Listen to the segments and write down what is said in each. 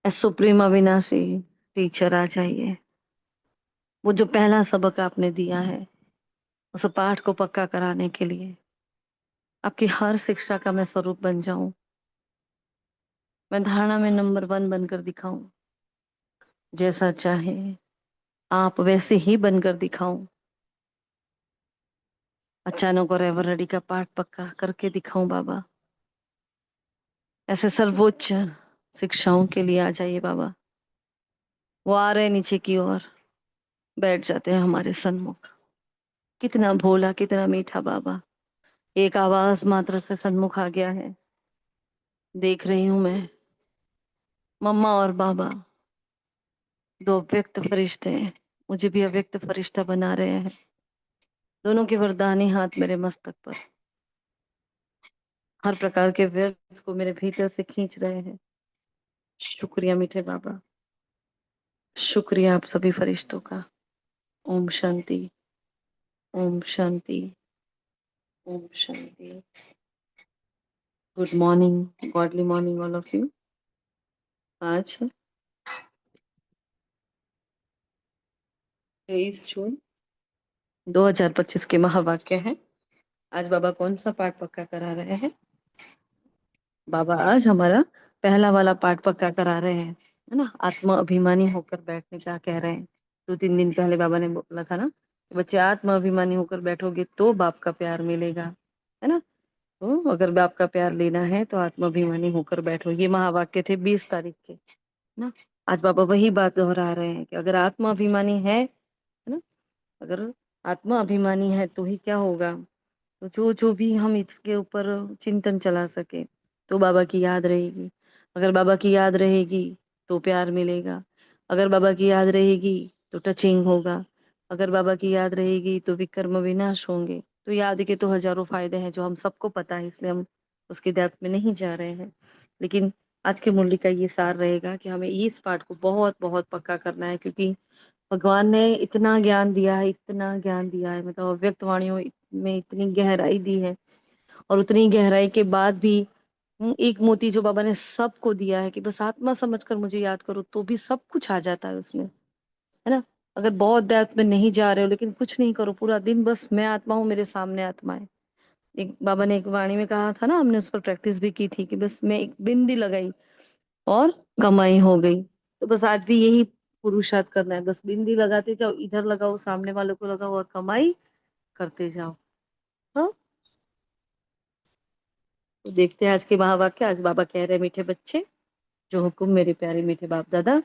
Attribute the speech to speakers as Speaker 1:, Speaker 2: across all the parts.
Speaker 1: Supreme अविनाशी teacher आ जाइए। वो जो पहला सबक आपने दिया है उस पाठ को पक्का कराने के लिए आपकी हर शिक्षा का मैं स्वरूप बन जाऊं। मैं धारणा में नंबर 1 बनकर दिखाऊं। जैसा चाहे आप वैसे ही बनकर दिखाऊं। अचानक और एवर रेडी का पाठ पक्का करके दिखाऊं बाबा। ऐसे सर्वोच्च शिक्षाओं के लिए आ जाइए बाबा। वो आ रहे नीचे की ओर, बैठ जाते हैं हमारे सन्मुख। कितना भोला, कितना मीठा बाबा। एक आवाज मात्र से सन्मुख आ गया है। देख रही हूं मैं, मम्मा और बाबा, दो अव्यक्त फरिश्ते हैं, मुझे भी अव्यक्त फरिश्ता बना रहे हैं। दोनों के वरदानी हाथ मेरे मस्तक पर, हर प्रकार के व्यर्थ को मेरे भीतर से खींच रहे हैं। शुक्रिया मीठे बाबा, शुक्रिया आप सभी फरिश्तों का। ओम शांति, ओम शांति, ओम शांति। Good morning, godly morning all of you. आज 23 जून 2025 के महावाक्य है। आज बाबा कौन सा पाठ पक्का करा रहे हैं? बाबा आज हमारा पहला वाला पाठ पक्का करा रहे हैं, है ना। आत्मा अभिमानी होकर बैठने का कह रहे हैं। 2-3 दिन पहले बाबा ने बोला था ना, बच्चे आत्मा अभिमानी होकर बैठोगे तो बाप का प्यार मिलेगा, है ना। तो अगर बाप का प्यार लेना है तो आत्मा अभिमानी होकर बैठो। ये महावाक्य थे 20 तारीख के, ना। आज बाबा वही बात दोहरा रहे हैं कि अगर आत्मा अभिमानी है ना, अगर आत्मा अभिमानी है तो ही क्या होगा। तो जो जो भी हम इसके ऊपर चिंतन चला सके तो बाबा की याद रहेगी। अगर बाबा की याद रहेगी तो प्यार मिलेगा। अगर बाबा की याद रहेगी तो टचिंग होगा। अगर बाबा की याद रहेगी तो विकर्म विनाश होंगे। तो याद के तो हजारों फायदे हैं जो हम सबको पता है, इसलिए हम उसकी डेप्थ में नहीं जा रहे हैं। लेकिन आज की मुरली का ये सार रहेगा कि हमें इस पाठ को बहुत बहुत पक्का करना है, क्योंकि भगवान ने इतना ज्ञान दिया है, इतना ज्ञान दिया है, मतलब अव्यक्त वाणियों में इतनी गहराई दी है। और उतनी गहराई के बाद भी एक मोती जो बाबा ने सबको दिया है कि बस आत्मा समझकर मुझे याद करो, तो भी सब कुछ आ जाता है उसमें, है ना। अगर बहुत डेप्थ में नहीं जा रहे हो लेकिन कुछ नहीं करो पूरा दिन, बस मैं आत्मा हूँ, मेरे सामने आत्मा है। एक बाबा ने एक वाणी में कहा था ना, हमने उस पर प्रैक्टिस भी की थी कि बस मैं एक बिंदी लगाई और कमाई हो गई। तो बस आज भी यही पुरुषार्थ करना है, बस बिंदी लगाते जाओ, इधर लगाओ, सामने वालों को लगाओ और कमाई करते जाओ। हाँ, तो देखते हैं आज के महावाक्य। आज बाबा कह रहे हैं, मीठे बच्चे, जो हुक्म मेरे प्यारे मीठे बाप दादा,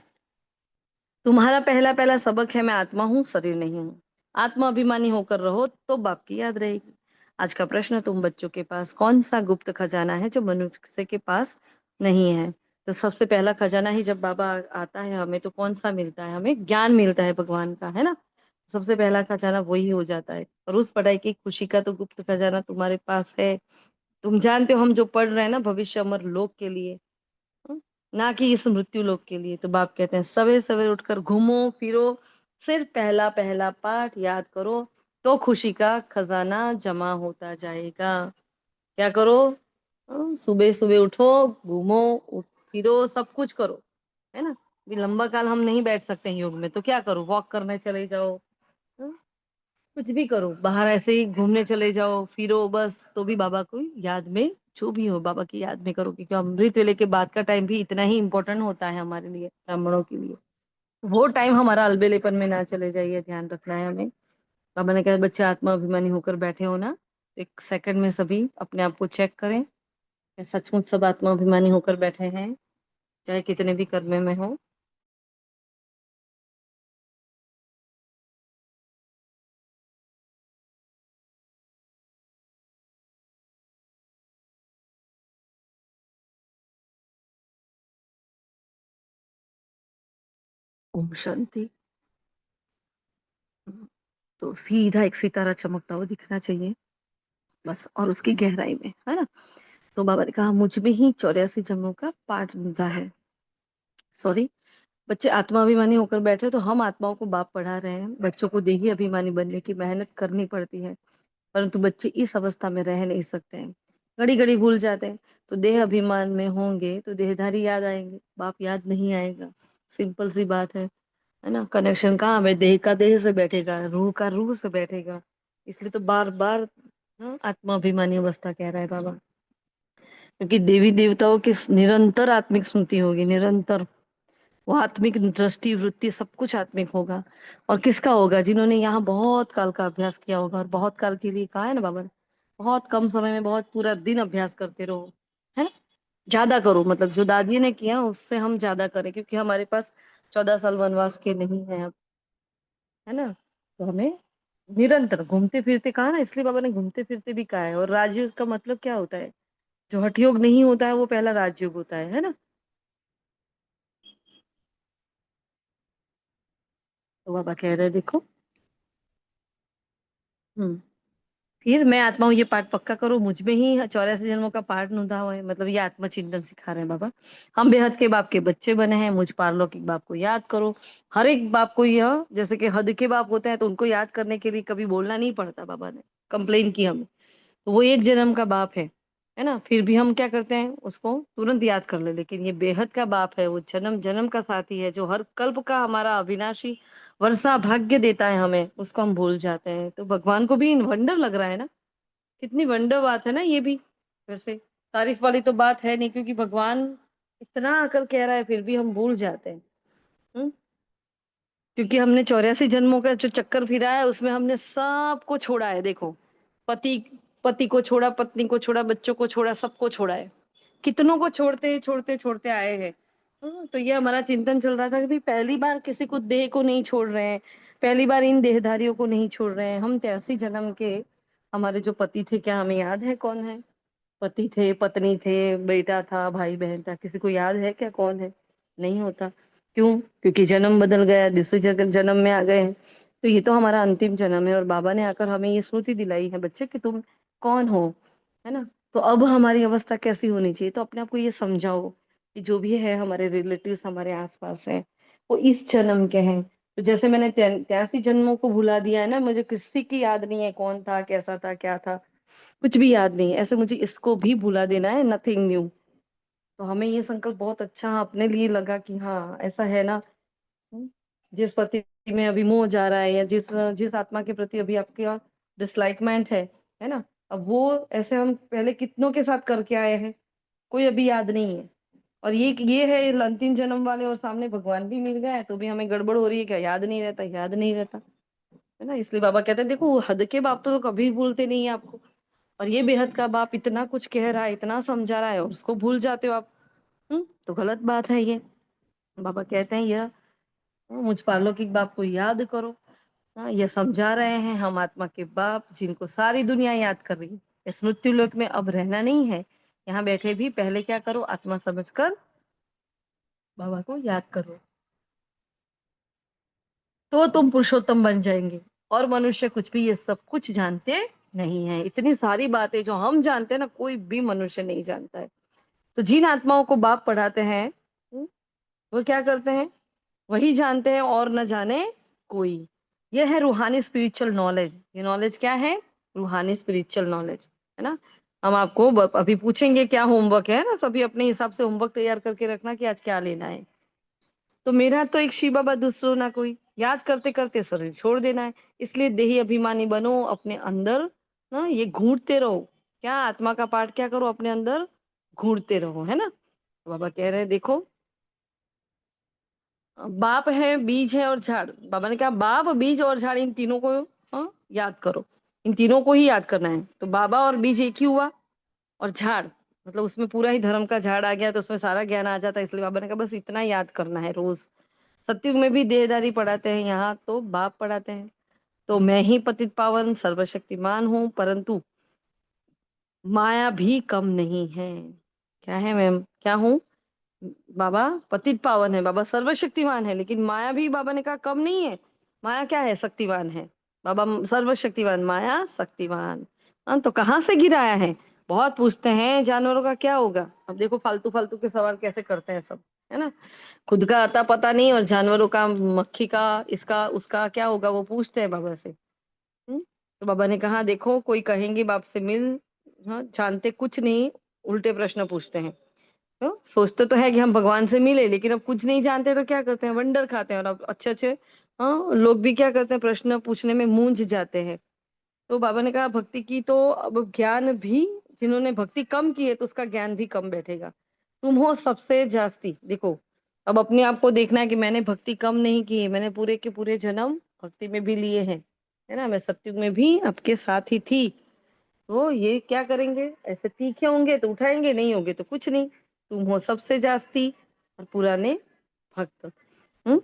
Speaker 1: तुम्हारा पहला पहला सबक है, मैं आत्मा हूँ, शरीर नहीं हूँ। आत्मा अभिमानी होकर रहो तो बाप की याद रहेगी। आज का प्रश्न, तुम बच्चों के पास कौन सा गुप्त खजाना है जो मनुष्य के पास नहीं है? तो सबसे पहला खजाना ही जब बाबा आता है हमें, तो कौन सा मिलता है? हमें ज्ञान मिलता है भगवान का, है ना। सबसे पहला खजाना वही हो जाता है। और उस पढ़ाई की खुशी का तो गुप्त खजाना तुम्हारे पास है। तुम जानते हो हम जो पढ़ रहे हैं ना, भविष्य अमर लोक के लिए, हम्म, ना कि इस मृत्यु लोक के लिए। तो बाप कहते हैं, सवेरे सवेरे उठकर घूमो फिरो, सिर्फ पहला पहला पाठ याद करो, तो खुशी का खजाना जमा होता जाएगा। क्या करो? सुबह सुबह उठो, घूमो, फिरो, सब कुछ करो, है ना। भी लंबा काल हम नहीं बैठ सकते हैं योग में, तो क्या करो? वॉक करने चले जाओ, कुछ भी करो, बाहर ऐसे ही घूमने चले जाओ, फिरो, बस तो भी बाबा को याद में, जो भी हो बाबा की याद में करो, क्योंकि अमृत वेले के बाद का टाइम भी इतना ही इम्पोर्टेंट होता है हमारे लिए, ब्राह्मणों के लिए। वो टाइम हमारा अलबेलेपन में ना चले जाइए, ध्यान रखना है हमें। बाबा ने कहा, बच्चे आत्मा अभिमानी होकर बैठे हो ना, तो एक सेकंड में सभी अपने आप को चेक करें, क्या सचमुच सब आत्मा अभिमानी होकर बैठे हैं, चाहे कितने भी कर्म में हो। ओम शांति। तो सीधा एक सितारा चमकता हुआ दिखना चाहिए, बस, और उसकी गहराई में, है ना। तो बाबा ने कहा, मुझ में ही 84 जन्मों का पाठ निभा है। सॉरी, बच्चे आत्मा अभिमानी होकर बैठे, तो हम आत्माओं को बाप पढ़ा रहे हैं। बच्चों को देही अभिमानी बनने की मेहनत करनी पड़ती है, परंतु बच्चे इस अवस्था में रह नहीं सकते हैं। घड़ी घड़ी भूल जाते हैं। तो देह अभिमान में होंगे तो देहधारी याद आएंगे, बाप याद नहीं आएगा। सिंपल सी बात है ना। कनेक्शन कहाँ है, देह का देह से बैठेगा, रूह का रूह से बैठेगा। इसलिए तो बार बार आत्माभिमानी अवस्था कह रहा है बाबा। क्योंकि देवी देवताओं की निरंतर आत्मिक स्मृति होगी, निरंतर। वो आत्मिक दृष्टि वृत्ति सब कुछ आत्मिक होगा। और किसका होगा, जिन्होंने यहाँ बहुत काल का अभ्यास किया होगा। और बहुत काल के लिए कहा है ना बाबा ने, बहुत कम समय में बहुत पूरा दिन अभ्यास करते रहो, है ना। ज्यादा करो, मतलब जो दादी ने किया उससे हम ज्यादा करें, क्योंकि हमारे पास 14 साल वनवास के नहीं है अब, है ना। तो हमें निरंतर घूमते फिरते कहा ना, इसलिए बाबा ने घूमते फिरते भी कहा है। और राजयोग का मतलब क्या होता है, जो हठयोग नहीं होता है वो पहला राजयोग होता है ना। तो बाबा कह रहे हैं देखो। हम्म। फिर मैं आत्मा हूँ ये पाठ पक्का करो, मुझ में ही 84 जन्मों का पाठ नुदा हुआ है। मतलब ये आत्मचिंतन सिखा रहे हैं बाबा। हम बेहद के बाप के बच्चे बने हैं, मुझ पारलौकिक बाप को याद करो। हर एक बाप को यह, जैसे कि हद के बाप होते हैं तो उनको याद करने के लिए कभी बोलना नहीं पड़ता, बाबा ने कंप्लेन की हमें। तो वो एक जन्म का बाप है ना। फिर भी हम क्या करते हैं, उसको तुरंत याद कर ले। लेकिन ये बेहद का बाप है, वो जन्म जन्म का साथी है, जो हर कल्प का हमारा अविनाशी वर्षा भाग्य देता है हमें, उसको हम भूल जाते हैं। तो भगवान को भी वंडर लग रहा है ना। कितनी वंडर बात है ना ये भी। वैसे तारीफ वाली तो बात है नहीं, क्योंकि भगवान इतना आकर कह रहा है फिर भी हम भूल जाते हैं। हम्म? क्योंकि हमने 84 जन्मों का जो चक्कर फिरा है उसमें हमने सबको छोड़ा है, देखो। पति पति को छोड़ा, पत्नी को छोड़ा, बच्चों को छोड़ा, सबको छोड़ा है। कितनों को छोड़ते छोड़ते छोड़ते आए हैं। तो ये हमारा चिंतन चल रहा था कि भाई पहली बार किसी को देह को नहीं छोड़ रहे हैं, पहली बार इन देहधारियों को नहीं छोड़ रहे हैं हम। 83 जन्म के हमारे जो पति थे, क्या हमें याद है कौन है? पति थे, पत्नी थे, बेटा था, भाई बहन था, किसी को याद है क्या कौन है? नहीं होता। क्यों? क्योंकि जन्म बदल गया, दूसरे जन्म में आ गए हैं। तो ये तो हमारा अंतिम जन्म है, और बाबा ने आकर हमें ये स्मृति दिलाई है बच्चे कि तुम कौन हो, है ना। तो अब हमारी अवस्था कैसी होनी चाहिए, तो अपने आप को ये समझाओ कि जो भी है हमारे रिलेटिव्स हमारे आसपास है, वो इस जन्म के हैं। तो जैसे मैंने 83 जन्मों को भुला दिया है ना, मुझे किसी की याद नहीं है कौन था, कैसा था, क्या था, कुछ भी याद नहीं है। ऐसे मुझे इसको भी भुला देना है, नथिंग न्यू। तो हमें ये संकल्प बहुत अच्छा अपने लिए लगा कि हाँ ऐसा है ना। हम्म, जिस पति में अभी मोह जा रहा है, या जिस जिस आत्मा के प्रति अभी आपका डिसलाइकमेंट है ना, अब वो ऐसे हम पहले कितनों के साथ करके आए हैं, कोई अभी याद नहीं है। और ये है अंतिम जन्म वाले, और सामने भगवान भी मिल गया है तो भी हमें गड़बड़ हो रही है, क्या याद नहीं रहता, याद नहीं रहता, है ना। इसलिए बाबा कहते हैं देखो, वो हद के बाप तो कभी भूलते नहीं है आपको। और ये बेहद का बाप इतना कुछ कह रहा है, इतना समझा रहा है, और उसको भूल जाते हो आप। तो गलत बात है ये। बाबा कहते हैं यह, मुझ पारलौकिक बाप को याद करो। ये समझा रहे हैं हम आत्मा के बाप, जिनको सारी दुनिया याद कर रही है। इस मृत्यु लोक में अब रहना नहीं है, यहाँ बैठे भी पहले क्या करो, आत्मा समझकर बाबा को याद करो, तो तुम पुरुषोत्तम बन जाएंगे। और मनुष्य कुछ भी ये सब कुछ जानते नहीं है। इतनी सारी बातें जो हम जानते हैं ना, कोई भी मनुष्य नहीं जानता है। तो जिन आत्माओं को बाप पढ़ाते हैं, वो क्या करते हैं, वही जानते हैं, और न जाने कोई। यह है रूहानी स्पिरिचुअल नॉलेज। ये नॉलेज क्या है? रूहानी स्पिरिचुअल नॉलेज, है ना। हम आपको अभी पूछेंगे क्या होमवर्क है ना, सभी अपने हिसाब से होमवर्क तैयार करके रखना कि आज क्या लेना है। तो मेरा तो एक शिव बाबा, दूसरों ना कोई। याद करते करते शरीर छोड़ देना है। इसलिए देही अभिमानी बनो, अपने अंदर ना ये घूंटते रहो। क्या आत्मा का पाठ क्या करो, अपने अंदर घूंटते रहो, है ना। तो बाबा कह रहे हैं देखो, बाप है, बीज है और झाड़। बाबा ने कहा बाप, बीज और झाड़, इन तीनों को याद करो। इन तीनों को ही याद करना है। तो बाबा और बीज एक ही हुआ, और झाड़ मतलब उसमें पूरा ही धर्म का झाड़ आ गया, तो उसमें सारा ज्ञान आ जाता है। इसलिए बाबा ने कहा बस इतना याद करना है रोज। सतयुग में भी देहदारी पढ़ाते हैं, यहाँ तो बाप पढ़ाते हैं। तो मैं ही पतित पावन सर्वशक्तिमान हूँ, परंतु माया भी कम नहीं है। क्या है मैम, क्या हूँ? बाबा पतित पावन है, बाबा सर्वशक्तिमान है, लेकिन माया भी बाबा ने कहा कम नहीं है। माया क्या है? शक्तिवान है। बाबा सर्वशक्तिमान, माया शक्तिवान। तो कहाँ से गिराया है? बहुत पूछते हैं जानवरों का क्या होगा। अब देखो फालतू फालतू के सवाल कैसे करते हैं सब, है ना। खुद का आता पता नहीं, और जानवरों का, मक्खी का, इसका उसका क्या होगा वो पूछते हैं बाबा से। तो बाबा ने कहा देखो, कोई कहेंगे बाप से मिल, हाँ, जानते कुछ नहीं, उल्टे प्रश्न पूछते हैं। सोचते तो है कि हम भगवान से मिले, लेकिन अब कुछ नहीं जानते तो क्या करते हैं, वंडर खाते हैं। और अब अच्छे अच्छे हाँ लोग भी क्या करते हैं, प्रश्न पूछने में मूंझ जाते हैं। तो बाबा ने कहा भक्ति की तो अब ज्ञान भी, जिन्होंने भक्ति कम की है तो उसका ज्ञान भी कम बैठेगा। तुम हो सबसे जास्ती, देखो अब अपने आप को देखना है कि मैंने भक्ति कम नहीं की है, मैंने पूरे के पूरे जन्म भक्ति में भी लिए हैं, है ना। मैं सत्युग में भी आपके साथ ही थी। तो ये क्या करेंगे, ऐसे तीखे होंगे तो उठाएंगे, नहीं होंगे तो कुछ नहीं। तुम हो सबसे जास्ती और पुराने भक्त। हम्म।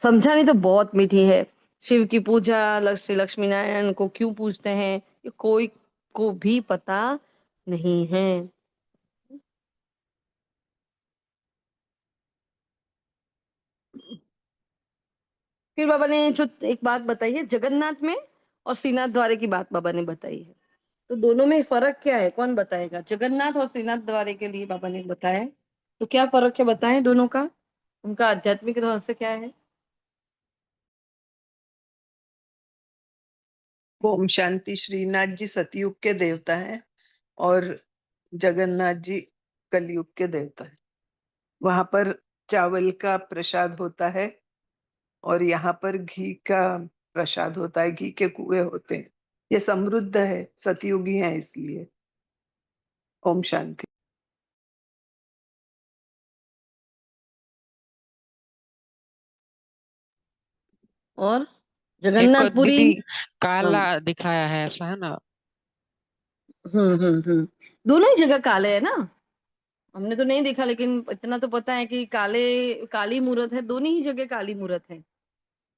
Speaker 1: समझा नहीं तो बहुत मीठी है। शिव की पूजा, श्री लक्ष्मी नारायण को क्यों पूजते हैं, ये कोई को भी पता नहीं है। फिर बाबा ने जो एक बात बताई है जगन्नाथ में और श्रीनाथ द्वारे की बात बाबा ने बताई है। तो दोनों में फर्क क्या है, कौन बताएगा। जगन्नाथ और श्रीनाथ द्वारे के लिए बाबा ने बताया है, तो क्या फर्क है बताएं दोनों का, उनका आध्यात्मिक रहस्य क्या है।
Speaker 2: ओम शांति। श्रीनाथ जी सतयुग के देवता हैं और जगन्नाथ जी कलयुग के देवता हैं। वहां पर चावल का प्रसाद होता है और यहाँ पर घी का प्रसाद होता है, घी के कुएं होते हैं। ये समृद्ध है, सतयुगी है इसलिए। ओम शांति।
Speaker 1: और
Speaker 3: एक को
Speaker 1: जगन्नाथपुरी।
Speaker 3: दीदी
Speaker 1: हाँ।
Speaker 3: काला दिखाया है, ऐसा है ना?
Speaker 1: दोनों ही जगह काले है ना। हमने तो नहीं देखा, लेकिन इतना तो पता है कि काले, काली मूरत है, दोनों ही जगह काली मूरत है।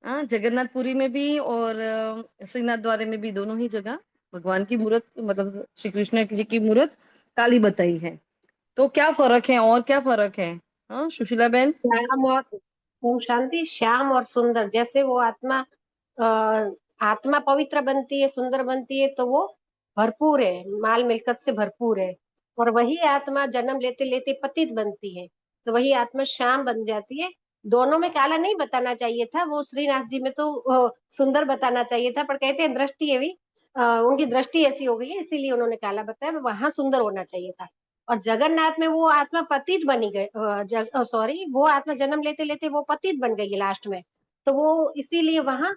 Speaker 1: हाँ, जगन्नाथपुरी में भी और श्रीनाथ द्वारे में भी, दोनों ही जगह भगवान की मूरत, मतलब श्री कृष्ण जी की मूरत काली बताई है। तो क्या फर्क है, और क्या फर्क है। हाँ सुशीला बहन।
Speaker 4: श्याम और ओम शांति। श्याम और सुंदर, जैसे वो आत्मा आत्मा पवित्र बनती है, सुंदर बनती है, तो वो भरपूर है, माल मिलकत से भरपूर है। और वही आत्मा जन्म लेते लेते पतित बनती है, तो वही आत्मा श्याम बन जाती है। दोनों में काला नहीं बताना चाहिए था, वो श्रीनाथ जी में तो सुंदर बताना चाहिए था, पर कहते हैं दृष्टि है भी, उनकी दृष्टि ऐसी हो गई है इसीलिए उन्होंने काला बताया, वहां सुंदर होना चाहिए था। और जगन्नाथ में वो आत्मा पतित बनी गई, सॉरी, वो आत्मा जन्म लेते लेते वो पतित बन गई है लास्ट में। तो वो इसीलिए वहां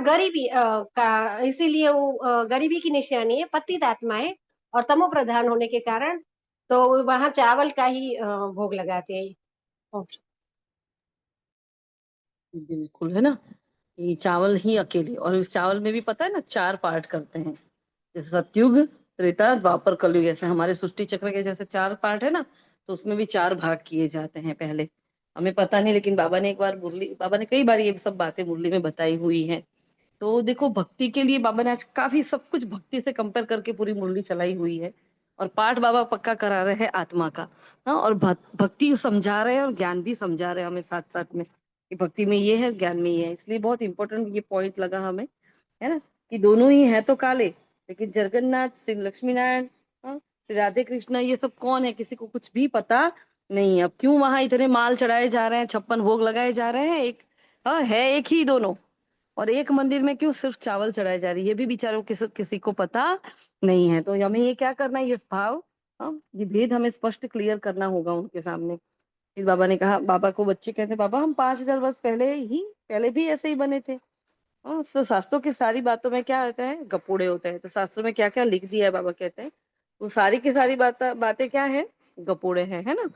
Speaker 4: गरीबी का, इसीलिए वो गरीबी की निशानी है, पतित आत्मा है। और तमो प्रधान होने के कारण तो वहां चावल का ही भोग लगाते हैं।
Speaker 1: बिल्कुल है ना, ये चावल ही अकेले, और इस चावल में भी पता है ना चार पार्ट करते हैं। जैसे सतयुग, त्रेता, द्वापर, कलयुग, ऐसे हमारे सृष्टि चक्र के जैसे चार पार्ट है ना, तो उसमें भी चार भाग किए जाते हैं पहले। हमें पता नहीं, लेकिन बाबा ने एक बार मुरली, बाबा ने कई बार ये सब बातें मुरली में बताई हुई हैं। तो देखो भक्ति के लिए बाबा ने आज काफी सब कुछ भक्ति से कंपेयर करके पूरी मुरली चलाई हुई है। और पाठ बाबा पक्का करा रहे हैं आत्मा का। हाँ, और भक्ति समझा रहे हैं और ज्ञान भी समझा रहे हैं हमें साथ साथ में, कि भक्ति में ये है, ज्ञान में ये है। इसलिए बहुत इंपॉर्टेंट ये पॉइंट लगा हमें, है ना, कि दोनों ही है तो काले, लेकिन जगन्नाथ, श्री लक्ष्मी नारायण, हाँ, श्री राधे कृष्ण, ये सब कौन है किसी को कुछ भी पता नहीं है। अब क्यों वहां इतने माल चढ़ाए जा रहे हैं, 56 भोग लगाए जा रहे हैं, एक हाँ है एक ही दोनों। और एक मंदिर में क्यों सिर्फ चावल चढ़ाए जा रही है, ये भी बेचारों किसी को पता नहीं है। तो हमें ये क्या करना है, ये भाव, हाँ, ये भेद हमें स्पष्ट क्लियर करना होगा उनके सामने। फिर बाबा ने कहा, बाबा को बच्चे कहते, बाबा हम 5,000 वर्ष पहले भी ऐसे ही बने थे। हाँ, तो शास्त्रों की सारी बातों में क्या होता है, गपोड़े होते हैं। तो शास्त्रों में क्या क्या लिख दिया है बाबा कहते हैं, वो सारी की सारी बातें क्या है, गपोड़े हैं, है ना।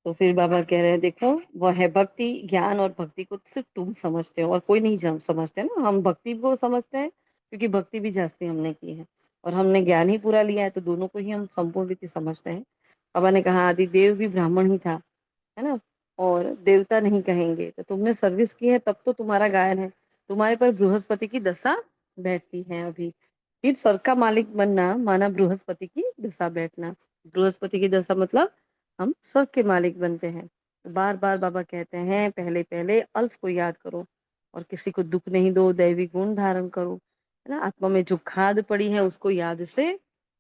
Speaker 1: तो फिर बाबा कह रहे हैं, देखो वह है भक्ति, ज्ञान और भक्ति को सिर्फ तुम समझते हो और कोई नहीं समझते ना। हम भक्ति को समझते हैं क्योंकि भक्ति भी जास्ती हमने की है, और हमने ज्ञान ही पूरा लिया है, तो दोनों को ही हम संपूर्ण रीति समझते हैं। बाबा ने कहा आदि देव भी ब्राह्मण ही था, है ना, और देवता नहीं कहेंगे। तो तुमने सर्विस की है तब तो तुम्हारा गायन है। तुम्हारे पर बृहस्पति की दशा बैठती है अभी। फिर स्वर्ग का मालिक बनना माना बृहस्पति की दशा बैठना। बृहस्पति की दशा मतलब हम स्वर्ग के मालिक बनते हैं। तो बार बार बाबा कहते हैं, पहले पहले अल्फ को याद करो। और किसी को दुख नहीं दो, दैवी गुण धारण करो, है ना। आत्मा में जो खाद पड़ी है उसको याद से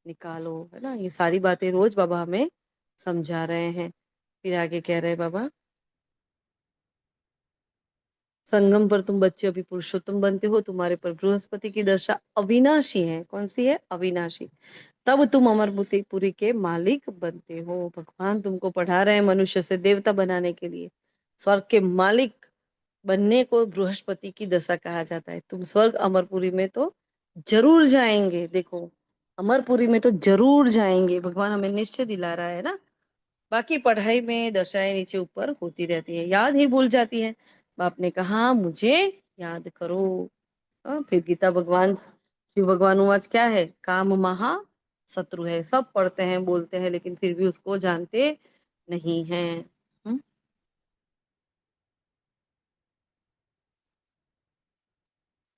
Speaker 1: निकालो, है ना। ये सारी बातें रोज बाबा हमें समझा रहे हैं। फिर आगे कह रहे हैं बाबा, संगम पर तुम बच्चे अभी पुरुषोत्तम बनते हो, तुम्हारे पर बृहस्पति की दशा अविनाशी है। कौन सी है? अविनाशी। तब तुम अमरपुरी के मालिक बनते हो। भगवान तुमको पढ़ा रहे हैं मनुष्य से देवता बनाने के लिए। स्वर्ग के मालिक बनने को बृहस्पति की दशा कहा जाता है। तुम स्वर्ग अमरपुरी में तो जरूर जाएंगे। देखो, अमरपुरी में तो जरूर जाएंगे, भगवान हमें निश्चय दिला रहा है ना। बाकी पढ़ाई में दशाएं नीचे ऊपर होती रहती है, याद ही भूल जाती है। बाप ने कहा मुझे याद करो। फिर गीता भगवान शिव भगवान आज क्या है? काम महा शत्रु है। सब पढ़ते हैं बोलते हैं लेकिन फिर भी उसको जानते नहीं है।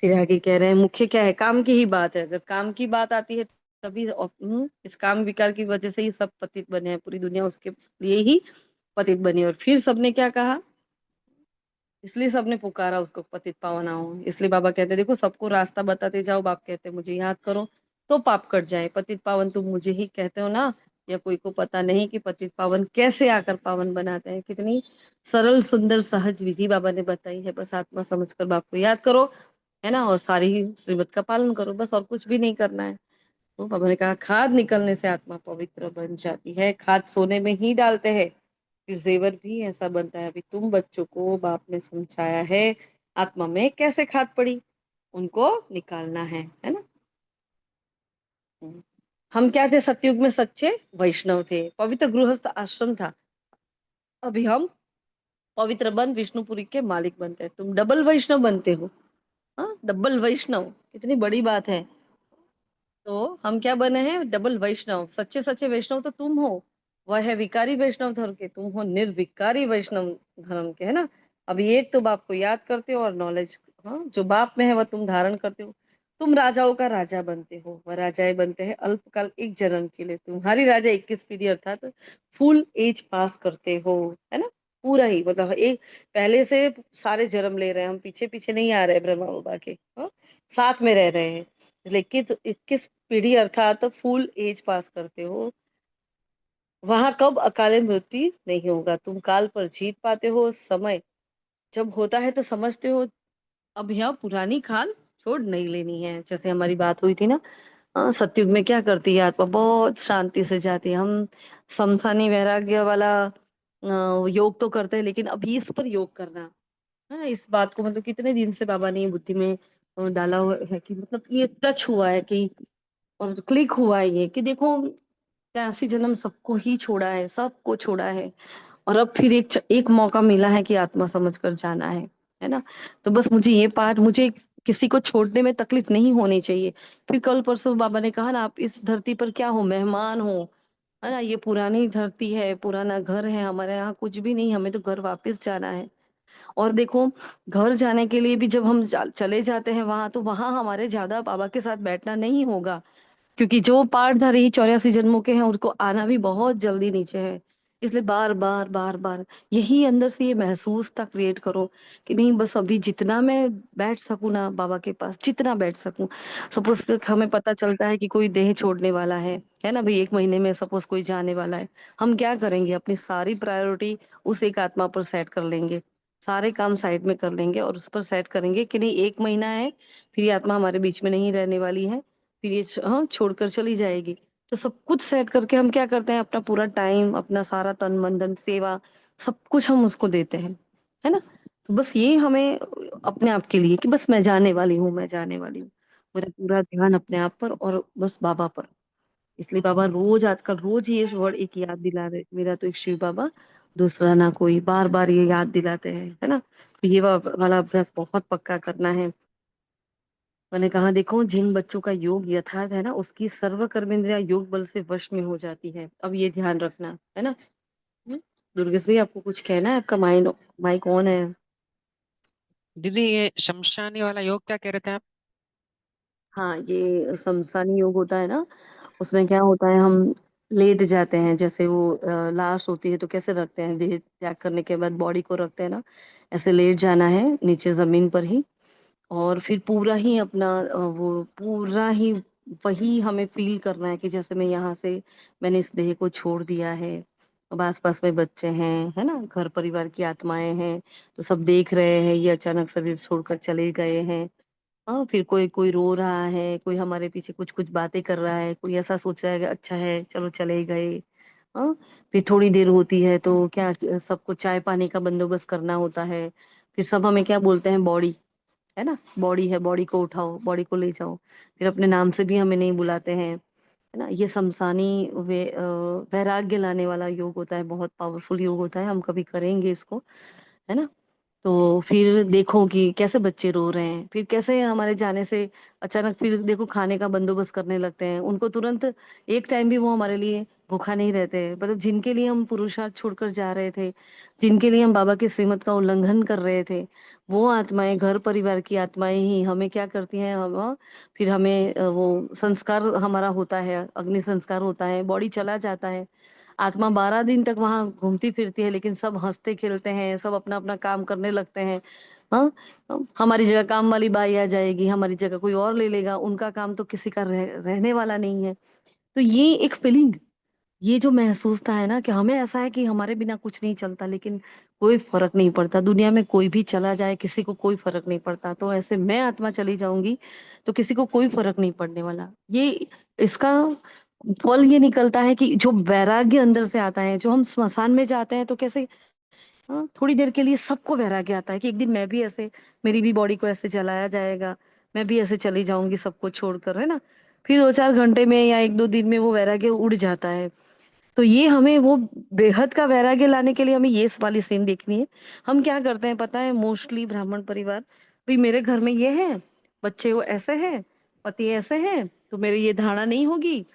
Speaker 1: फिर आगे कह रहे हैं मुख्य क्या है? काम की ही बात है। अगर काम की बात आती है तभी इस काम विकार की वजह से ही सब पतित बने हैं। पूरी दुनिया उसके लिए ही पतित बनी। और फिर सबने क्या कहा? इसलिए सबने पुकारा उसको पतित पावन आओ। इसलिए बाबा कहते देखो, सबको रास्ता बताते जाओ। बाप कहते मुझे याद करो तो पाप कट जाए। पतित पावन तुम मुझे ही कहते हो ना, या कोई को पता नहीं कि पतित पावन कैसे आकर पावन बनाते हैं। कितनी सरल सुंदर सहज विधि बाबा ने बताई है। बस आत्मा समझकर बाप को याद करो, है ना, और सारी ही श्रीमत का पालन करो, बस और कुछ भी नहीं करना है। तो बाबा ने कहा खाद निकलने से आत्मा पवित्र बन जाती है। खाद सोने में ही डालते हैं, फिर जेवर भी ऐसा बनता है। अभी तुम बच्चों को बाप ने समझाया है आत्मा में कैसे खाद पड़ी, उनको निकालना है ना। हम क्या थे? सतयुग में सच्चे वैष्णव थे, पवित्र गृहस्थ आश्रम था। अभी हम पवित्र बन विष्णुपुरी के मालिक बनते हैं। तुम डबल वैष्णव बनते हो। हाँ, डबल वैष्णव कितनी बड़ी बात है। तो हम क्या बने हैं? डबल वैष्णव। सच्चे सच्चे वैष्णव तो तुम हो। वह है विकारी वैष्णव धर्म के, तुम हो निर्विकारी वैष्णव धर्म के, है ना। अभी एक तो बाप को याद करते हो और नॉलेज, हाँ, जो बाप में है वह तुम धारण करते हो। तुम राजाओं का राजा बनते हो। वह राजाएं बनते हैं अल्पकाल एक जन्म के लिए। तुम्हारी राजा 21 पीढ़ी अर्थात फुल एज पास करते हो, है ना। पूरा ही मतलब एक पहले से सारे जन्म ले रहे हैं हम, पीछे पीछे नहीं आ रहे ब्रह्मा बाबा के, हाँ, साथ में रह रहे हैं। लेकिन 21 पीढ़ी अर्थात फुल एज पास करते हो। वहां कब अकाले मृत्यु नहीं होगा। तुम काल पर जीत पाते हो। समय जब होता है तो समझते हो अब यह पुरानी खाल छोड़ नहीं लेनी है। जैसे हमारी बात हुई थी ना, सतयुग में क्या करती है आत्मा? बहुत शांति से जाती है। हम समसानी वैराग्य वाला योग तो करते हैं, लेकिन अभी इस पर योग करना है। इस बात को मतलब कितने दिन से बाबा ने ये बुद्धि में डाला हुआ है कि मतलब ये टच हुआ है कि, और क्लिक हुआ है ये कि देखो 83 जन्म सबको ही छोड़ा है, सबको छोड़ा है। और अब फिर एक मौका मिला है कि आत्मा समझ कर जाना है ना। तो बस मुझे ये पाठ, मुझे किसी को छोड़ने में तकलीफ नहीं होनी चाहिए। फिर कल परसों बाबा ने कहा ना, आप इस धरती पर क्या हो? मेहमान हो, है ना। ये पुरानी धरती है, पुराना घर है, हमारे यहाँ कुछ भी नहीं, हमें तो घर वापस जाना है। और देखो, घर जाने के लिए भी जब हम चले जाते हैं वहां, तो वहां हमारे ज्यादा बाबा के साथ बैठना नहीं होगा, क्योंकि जो पार्टधारी 84 जन्मों के हैं उनको आना भी बहुत जल्दी नीचे है। इसलिए बार बार बार बार यही अंदर से ये महसूसता क्रिएट करो कि नहीं, बस अभी जितना मैं बैठ सकूं ना बाबा के पास, जितना बैठ सकूं। सपोज हमें पता चलता है कि कोई देह छोड़ने वाला है ना भाई, 1 महीने में सपोज कोई जाने वाला है। हम क्या करेंगे? अपनी सारी प्रायोरिटी उस एक आत्मा पर सेट कर लेंगे, सारे काम साइड में कर लेंगे और उस पर सेट करेंगे कि नहीं 1 महीना है, फिर ये आत्मा हमारे बीच में नहीं रहने वाली है, फिर ये हाँ छोड़कर चली जाएगी। तो सब कुछ सेट करके हम क्या करते हैं? अपना पूरा टाइम, अपना सारा तन मन धन सेवा, सब कुछ हम उसको देते हैं, है ना। तो बस ये हमें अपने आप के लिए कि बस मैं जाने वाली हूँ, मैं जाने वाली हूँ। मेरा पूरा ध्यान अपने आप पर और बस बाबा पर। इसलिए बाबा रोज, आजकल रोज ये वर्ड एक याद दिला रहे, मेरा तो एक शिव बाबा, दूसरा ना कोई, बार बार ये याद दिलाते हैं, है ना। तो ये वाला अभ्यास बहुत पक्का करना है। मैंने कहा देखो, जिन बच्चों का योग यथार्थ है ना, उसकी सर्व कर्मेंद्रिया योग बल से वश में हो जाती है। अब ये ध्यान रखना, है ना। हम्म? दुर्गेश भाई, आपको कुछ कहना है? आपका माइक ऑन है।
Speaker 3: दीदी ये शमशानी वाला योग क्या कह रहे थे आप?
Speaker 1: हाँ, ये शमसानी योग होता है ना, उसमें क्या होता है, हम लेट जाते हैं, जैसे वो लाश होती है तो कैसे रखते हैं, देह त्याग करने के बाद बॉडी को रखते हैं ना, ऐसे लेट जाना है नीचे जमीन पर ही। और फिर पूरा ही अपना वो पूरा ही वही हमें फील करना है कि जैसे मैं यहाँ से मैंने इस देह को छोड़ दिया है। अब आस-पास में बच्चे हैं, है ना? घर परिवार की आत्माएँ हैं, तो सब देख रहे हैं ये अचानक शरीर छोड़कर चले गए हैं। हाँ, फिर कोई कोई रो रहा है, कोई हमारे पीछे कुछ-कुछ बातें कर रहा है, कोई ऐसा सोच रहा है कि अच्छा है, चलो चले गए। हाँ, फिर थोड़ी देर होती है तो क्या सबको चाय-पानी का बंदोबस्त करना होता है। फिर सब हमें क्या बोलते हैं, बॉडी। है ना? बॉडी है, बॉडी को उठाओ, बॉडी को ले जाओ। फिर अपने नाम से भी हमें नहीं बुलाते हैं, है ना? ये शमशानी वैराग्य लाने वाला योग होता है, बहुत पावरफुल योग होता है, हम कभी करेंगे इसको, है ना? तो फिर देखो कि कैसे बच्चे रो रहे हैं, फिर कैसे हमारे जाने से अचानक फिर देखो खाने का बंदोबस्त करने लगते हैं। उनको तुरंत एक टाइम भी वो हमारे लिए भूखा नहीं रहते हैं। मतलब जिनके लिए हम पुरुषार्थ छोड़कर जा रहे थे, जिनके लिए हम बाबा की श्रीमत का उल्लंघन कर रहे थे, वो आत्माएँ, घर परिवार की आत्माएँ ही हमें क्या करती हैं, फिर हमें वो संस्कार हमारा होता है, अग्नि संस्कार होता है, बॉडी चला जाता है। आत्मा 12 दिन तक वहाँ घूमती-फिरती है, लेकिन सब हँसते-खेलते हैं, सब अपना-अपना काम करने लगते हैं। हाँ? हमारी जगह काम वाली बाई आ जाएगी, हमारी जगह कोई और ले लेगा, उनका काम तो किसी का रहने वाला नहीं है। तो ये एक फीलिंग, ये जो महसूस था है ना कि हमें ऐसा है कि हमारे बिना कुछ नहीं चलता, लेकिन कोई फ़र्क नहीं पड़ता। दुनिया में कोई भी चला जाए, किसी को कोई फ़र्क नहीं पड़ता। तो ऐसे मैं आत्मा चली जाऊँगी, तो किसी को कोई फ़र्क नहीं पड़ने वाला। ये इसका फल ये निकलता है कि जो वैराग्य अंदर से आता है, जो हम स्मशान में जाते हैं तो कैसे हाँ, थोड़ी देर के लिए सबको वैराग्य आता है कि एक दिन मैं भी ऐसे मेरी भी बॉडी को ऐसे जलाया जाएगा, मैं भी ऐसे चली जाऊँगी सबको छोड़कर, है ना? फिर 2-4 घंटे में या 1-2 दिन में वो वैराग्य उड़ जाता है। तो ये हमें वो बेहद का वैराग्य लाने के लिए हमें ये वाली सीन देखनी है। हम क्या करते हैं पता है, मोस्टली ब्राह्मण परिवार, भई मेरे घर में ये है, बच्चे वो ऐसे हैं, पति ऐसे हैं, तो मेरी ये धारणा नहीं होगी।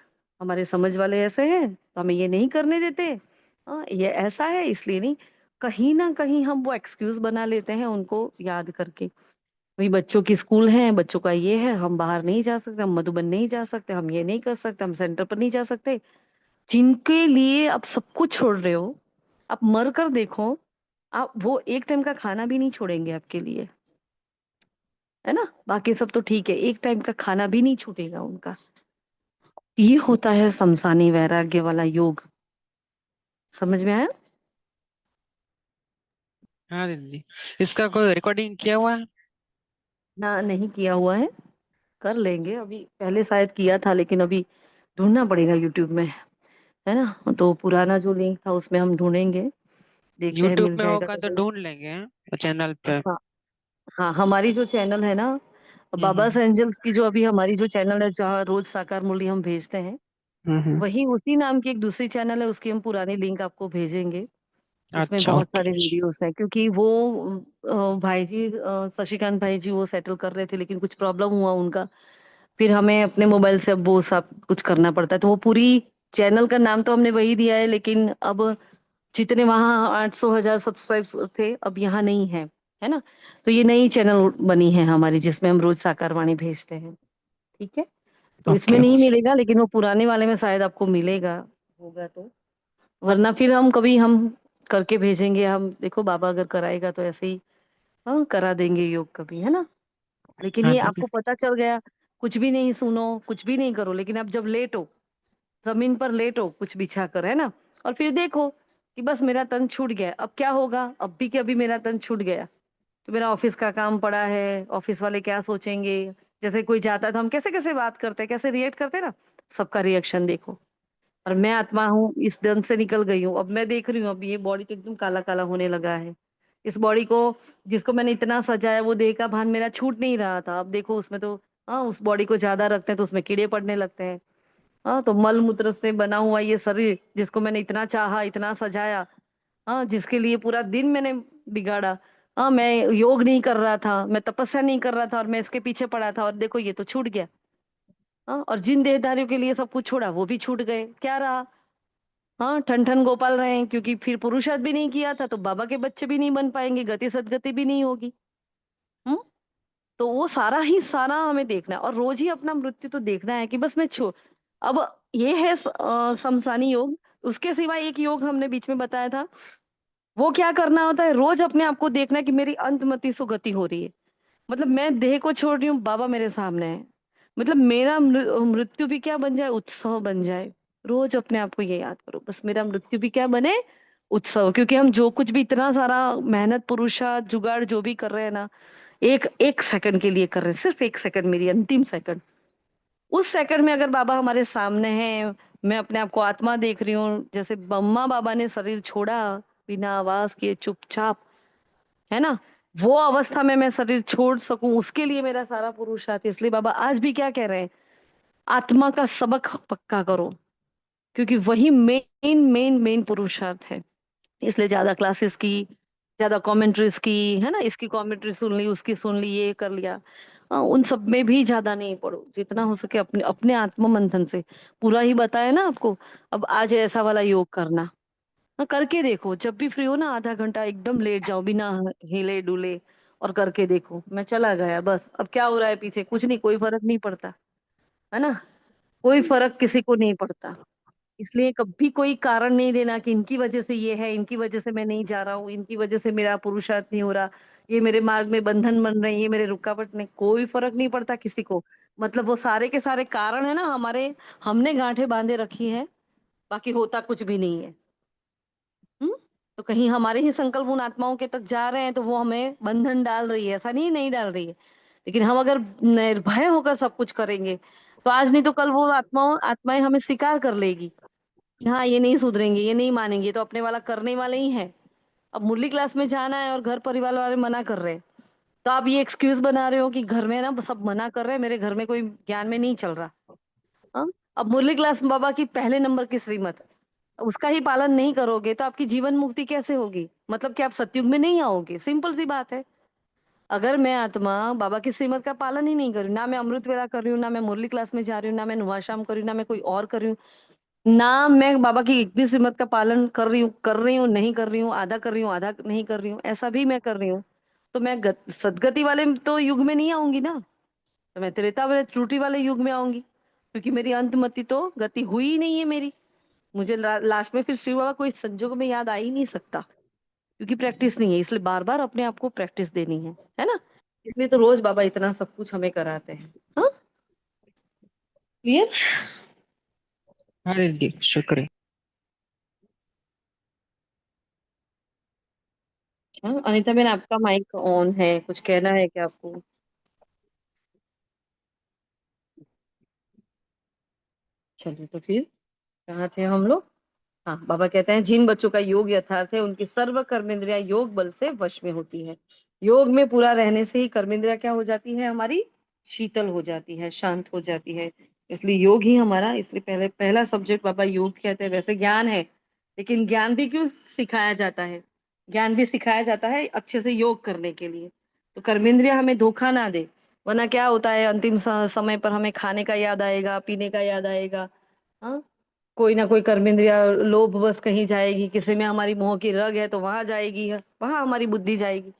Speaker 1: हमारे समझ वाले ऐसे हैं, तो हमें ये नहीं करने देते। ये ऐसा है इसलिए नहीं। कहीं न कहीं हम वो एक्सक्यूज़ बना लेते हैं उनको याद करके। भई बच्चों की स्कूल है, बच्चों का ये है, हम बाहर नहीं जा सकते, हम मधुबन नहीं जा सकते, हम ये नहीं कर सकते, हम सेंटर पर नहीं जा सकते। जिनके लिए आप सब कुछ छोड़ रहे हो, आप मर कर देखो, आप वो एक टाइम का खाना भी नहीं छोड़ेंगे आपके लिए, है ना? बाकी सब तो ठीक है, एक टाइम का खाना भी नहीं छूटेगा उनका। ये होता है शमशानी वैराग्य वाला योग, समझ में आया?
Speaker 3: हाँ दीदी, इसका कोई रिकॉर्डिंग किया हुआ है?
Speaker 1: ना, नहीं किया हुआ है, कर लेंगे अभी, पहले शायद किया था लेकिन अभी ढूँढना पड़ेगा यूट्यूब में, है ना? तो पुराना जो लिंक था उसमें हम ढूँढेंगे, देखते हैं
Speaker 3: यूट्यूब
Speaker 1: मिल
Speaker 3: में
Speaker 1: जाएगा
Speaker 3: होगा
Speaker 1: तो
Speaker 3: तो ढूंढ लेंगे चैनल पे।
Speaker 1: हाँ। हाँ, हमारी जो चैनल है ना, बाबाज़
Speaker 3: हम्म।
Speaker 1: एंजल्स की जो अभी हमारी जो चैनल है जहाँ रोज़ साकार मूल्य हम भेजते हैं,
Speaker 3: हम्म।
Speaker 1: वही उसी नाम की एक दूसरी चैनल है, उसकी हम पुरानी लिंक आपको भेजेंगे। उसमें
Speaker 3: अच्छा,
Speaker 1: बहुत
Speaker 3: ओके।
Speaker 1: सारे वीडियोज़ हैं क्योंकि वो भाई जी शशिकांत भाई जी वो सेटल कर रहे थे लेकिन कुछ प्रॉब्लम हुआ उनका। फिर हमें अपने मोबाइल से अब वो सब कुछ करना पड़ता है। तो वो पूरी चैनल का नाम तो हमने वही दिया है लेकिन अब जितने वहाँ 800 हज़ार सब्सक्राइब्स थे, अब यहाँ नहीं है। है ना? तो ये नई चैनल बनी है हमारी जिसमें हम रोज़ साकार वाणी भेजते हैं। ठीक है? तो इसमें
Speaker 3: ओके।
Speaker 1: नहीं मिलेगा लेकिन वो पुराने वाले में शायद आपको मिलेगा, होगा तो। वरना फिर हम कभी हम करके भेजेंगे हम देखो बाबा अगर कराएगा तो ऐसे ही हाँ, करा देंगे योग कभी, है ना? लेकिन
Speaker 3: हाँ
Speaker 1: ये
Speaker 3: दीदी।
Speaker 1: आपको पता चल गया, कुछ भी नहीं सुनो, कुछ भी नहीं करो, लेकिन आप जब लेटो, ज़मीन पर लेटो कुछ बिछाकर, है ना? और फिर देखो कि बस मेरा तन छूट गया, अब क्या होगा? अब भी के अभी मेरा तन छूट गया, तो मेरा ऑफ़िस का काम पड़ा है, ऑफ़िस वाले क्या सोचेंगे? जैसे कोई जाता है तो हम कैसे-कैसे बात करते हैं, कैसे रिएक्ट करते हैं ना? सबका रिएक्शन देखो। और मैं आत्मा हूँ, इस दन से निकल गई हूँ। अब मैं देख रही हूँ, अब ये बॉडी तो एकदम काला-काला होने लगा है। इस बॉडी को जिसको मैंने इतना सजाया, वो देह का भान मेरा छूट नहीं रहा था। अब देखो उसमें तो उस बॉडी को ज़्यादा रखते हैं तो उसमें कीड़े पड़ने लगते हैं। तो मल-मूत्र से बना हुआ ये शरीर जिसको मैंने इतना चाहा, इतना सजाया, जिसके लिए पूरा दिन मैंने बिगाड़ा। मैं योग नहीं कर रहा था, मैं तपस्या नहीं कर रहा था और मैं इसके पीछे पड़ा था और देखो ये तो छूट गया। और जिन देहधारियों के लिए सब कुछ छोड़ा, वो भी छूट गए। क्या रहा? ठन-ठन गोपाल रहे हैं क्योंकि फिर पुरुषार्थ भी नहीं किया था, तो बाबा के बच्चे भी नहीं बन पाएँगे, गति सद्गति भी नहीं होगी। हुँ? तो वो सारा ही सारा हमें देखना है और रोज़ ही अपना मृत्यु तो देखना है कि बस मैं छो अब ये है शमशानी योग। उसके सिवा एक योग हमने बीच में बताया था, वो क्या करना होता है, रोज अपने आप को देखना है कि मेरी अंतमति सुगति हो रही है। मतलब मैं देह को छोड़ रही हूँ, बाबा मेरे सामने है। मतलब मेरा मृत्यु भी क्या बन जाए, उत्सव बन जाए। रोज अपने आप को ये याद करो, बस मेरा मृत्यु भी क्या बने, उत्सव। क्योंकि हम जो कुछ भी इतना सारा मेहनत, पुरुषार्थ, जुगाड़ जो भी कर रहे हैं ना, एक एक सेकंड के लिए कर रहे हैं, सिर्फ एक सेकंड, मेरी अंतिम सेकंड। उस सेकंड में अगर बाबा हमारे सामने हैं, मैं अपने आप को आत्मा देख रही हूँ, जैसे ब्रह्मा बाबा ने शरीर छोड़ा बिना आवाज किए, चुपचाप, है ना, वो अवस्था में मैं शरीर छोड़ सकूं, उसके लिए मेरा सारा पुरुषार्थ है। इसलिए बाबा आज भी क्या कह रहे हैं, आत्मा का सबक पक्का करो, क्योंकि वही मेन मेन मेन पुरुषार्थ है। इसलिए ज्यादा क्लासेस की, ज्यादा कमेंट्रीज की, है ना, इसकी कमेंट्री सुन ली, उसकी सुन ली, ये कर लिया, उन सब में भी ज्यादा नहीं पढ़ो। जितना हो सके अपने अपने आत्म मंथन से। पूरा ही बताया ना आपको। अब आज ऐसा वाला योग करना, करके देखो, जब भी फ्री हो ना, आधा घंटा एकदम लेट जाओ बिना हिले डुले, और करके देखो। मैं चला गया, बस अब क्या हो रहा है पीछे, कुछ नहीं, कोई फर्क नहीं पड़ता, है ना, कोई फर्क किसी को नहीं पड़ता। इसलिए कभी कोई कारण नहीं देना कि इनकी वजह से ये है, इनकी वजह से मैं नहीं जा रहा हूँ, इनकी वजह से मेरा पुरुषार्थ नहीं हो रहा, ये मेरे मार्ग में बंधन बन रहे हैं, ये मेरे रुकावट नहीं, कोई फर्क नहीं पड़ता किसी को। मतलब वो सारे के सारे कारण है ना हमारे, हमने गांठें बांधे रखी है, बाकी होता कुछ भी नहीं है। हम्म। तो कहीं हमारे ही संकल्प उन आत्माओं के तक जा रहे हैं, तो वो हमें बंधन डाल रही है, ऐसा नहीं, नहीं डाल रही है। लेकिन हम अगर निर्भय होकर सब कुछ करेंगे, तो आज नहीं तो कल वो आत्माएं हमें स्वीकार कर लेगी कि हाँ ये नहीं सुधरेंगे, ये नहीं मानेंगे, ये तो अपने वाला करने वाले ही है। अब मुरली क्लास में जाना है और घर परिवार वाले मना कर रहे हैं, तो आप ये एक्सक्यूज बना रहे हो कि घर में ना सब मना कर रहे हैं, मेरे घर में कोई ज्ञान में नहीं चल रहा। हाँ? अब मुरली क्लास बाबा की पहले नंबर की श्रीमत, उसका ही पालन नहीं करोगे तो आपकी जीवन मुक्ति कैसे होगी? मतलब कि आप सतयुग में नहीं आओगे, सिंपल सी बात है। अगर मैं आत्मा बाबा की श्रीमत का पालन ही नहीं कर रही हूँ, ना मैं अमृत वेला कर रही हूँ, ना मैं मुरली क्लास में जा रही हूँ, ना मैं नुआशाम कर रही हूँ, ना मैं कोई और कर रही हूँ, ना मैं बाबा की एक भी श्रीमत का पालन कर रही हूँ, नहीं कर रही हूँ, आधा कर रही हूँ, आधा नहीं कर रही हूँ, ऐसा भी मैं कर रही हूँ, तो मैं सदगति वाले तो युग में नहीं आऊंगी ना, तो मैं त्रेता वाले त्रुटि वाले युग में आऊंगी, क्योंकि मेरी अंतमति तो गति हुई ही नहीं है मेरी। मुझे लास्ट में फिर शिव बाबा कोई संजोग में याद आ ही नहीं सकता, क्योंकि प्रैक्टिस नहीं है। इसलिए बार बार अपने आप को प्रैक्टिस देनी है ना। इसलिए तो रोज बाबा इतना सब कुछ हमें कराते हैं। हाँ, क्लियर।
Speaker 3: हाँ दीदी, शुक्रिया।
Speaker 1: हाँ अनिता बेन, आपका माइक ऑन है, कुछ कहना है क्या आपको? चलिए तो फिर कहाँ थे हम लोग? हाँ, बाबा कहते हैं जिन बच्चों का योग यथार्थ है, उनकी सर्व कर्मेंद्रियां योग बल से वश में होती है। योग में पूरा रहने से ही कर्मेंद्रियां क्या हो जाती है हमारी, शीतल हो जाती है, शांत हो जाती है। इसलिए योग ही हमारा, इसलिए पहले पहला सब्जेक्ट बाबा योग कहते हैं। वैसे ज्ञान है, लेकिन ज्ञान भी क्यों सिखाया जाता है? ज्ञान भी सिखाया जाता है अच्छे से योग करने के लिए। तो कर्मेंद्रिया हमें धोखा ना दे, वरना क्या होता है, अंतिम समय पर हमें खाने का याद आएगा, पीने का याद आएगा। हाँ, कोई ना कोई कर्मेंद्रिया लोभ बस कहीं जाएगी, किसी में हमारी मोह की रग है तो वहां जाएगी, है वहां हमारी बुद्धि जाएगी।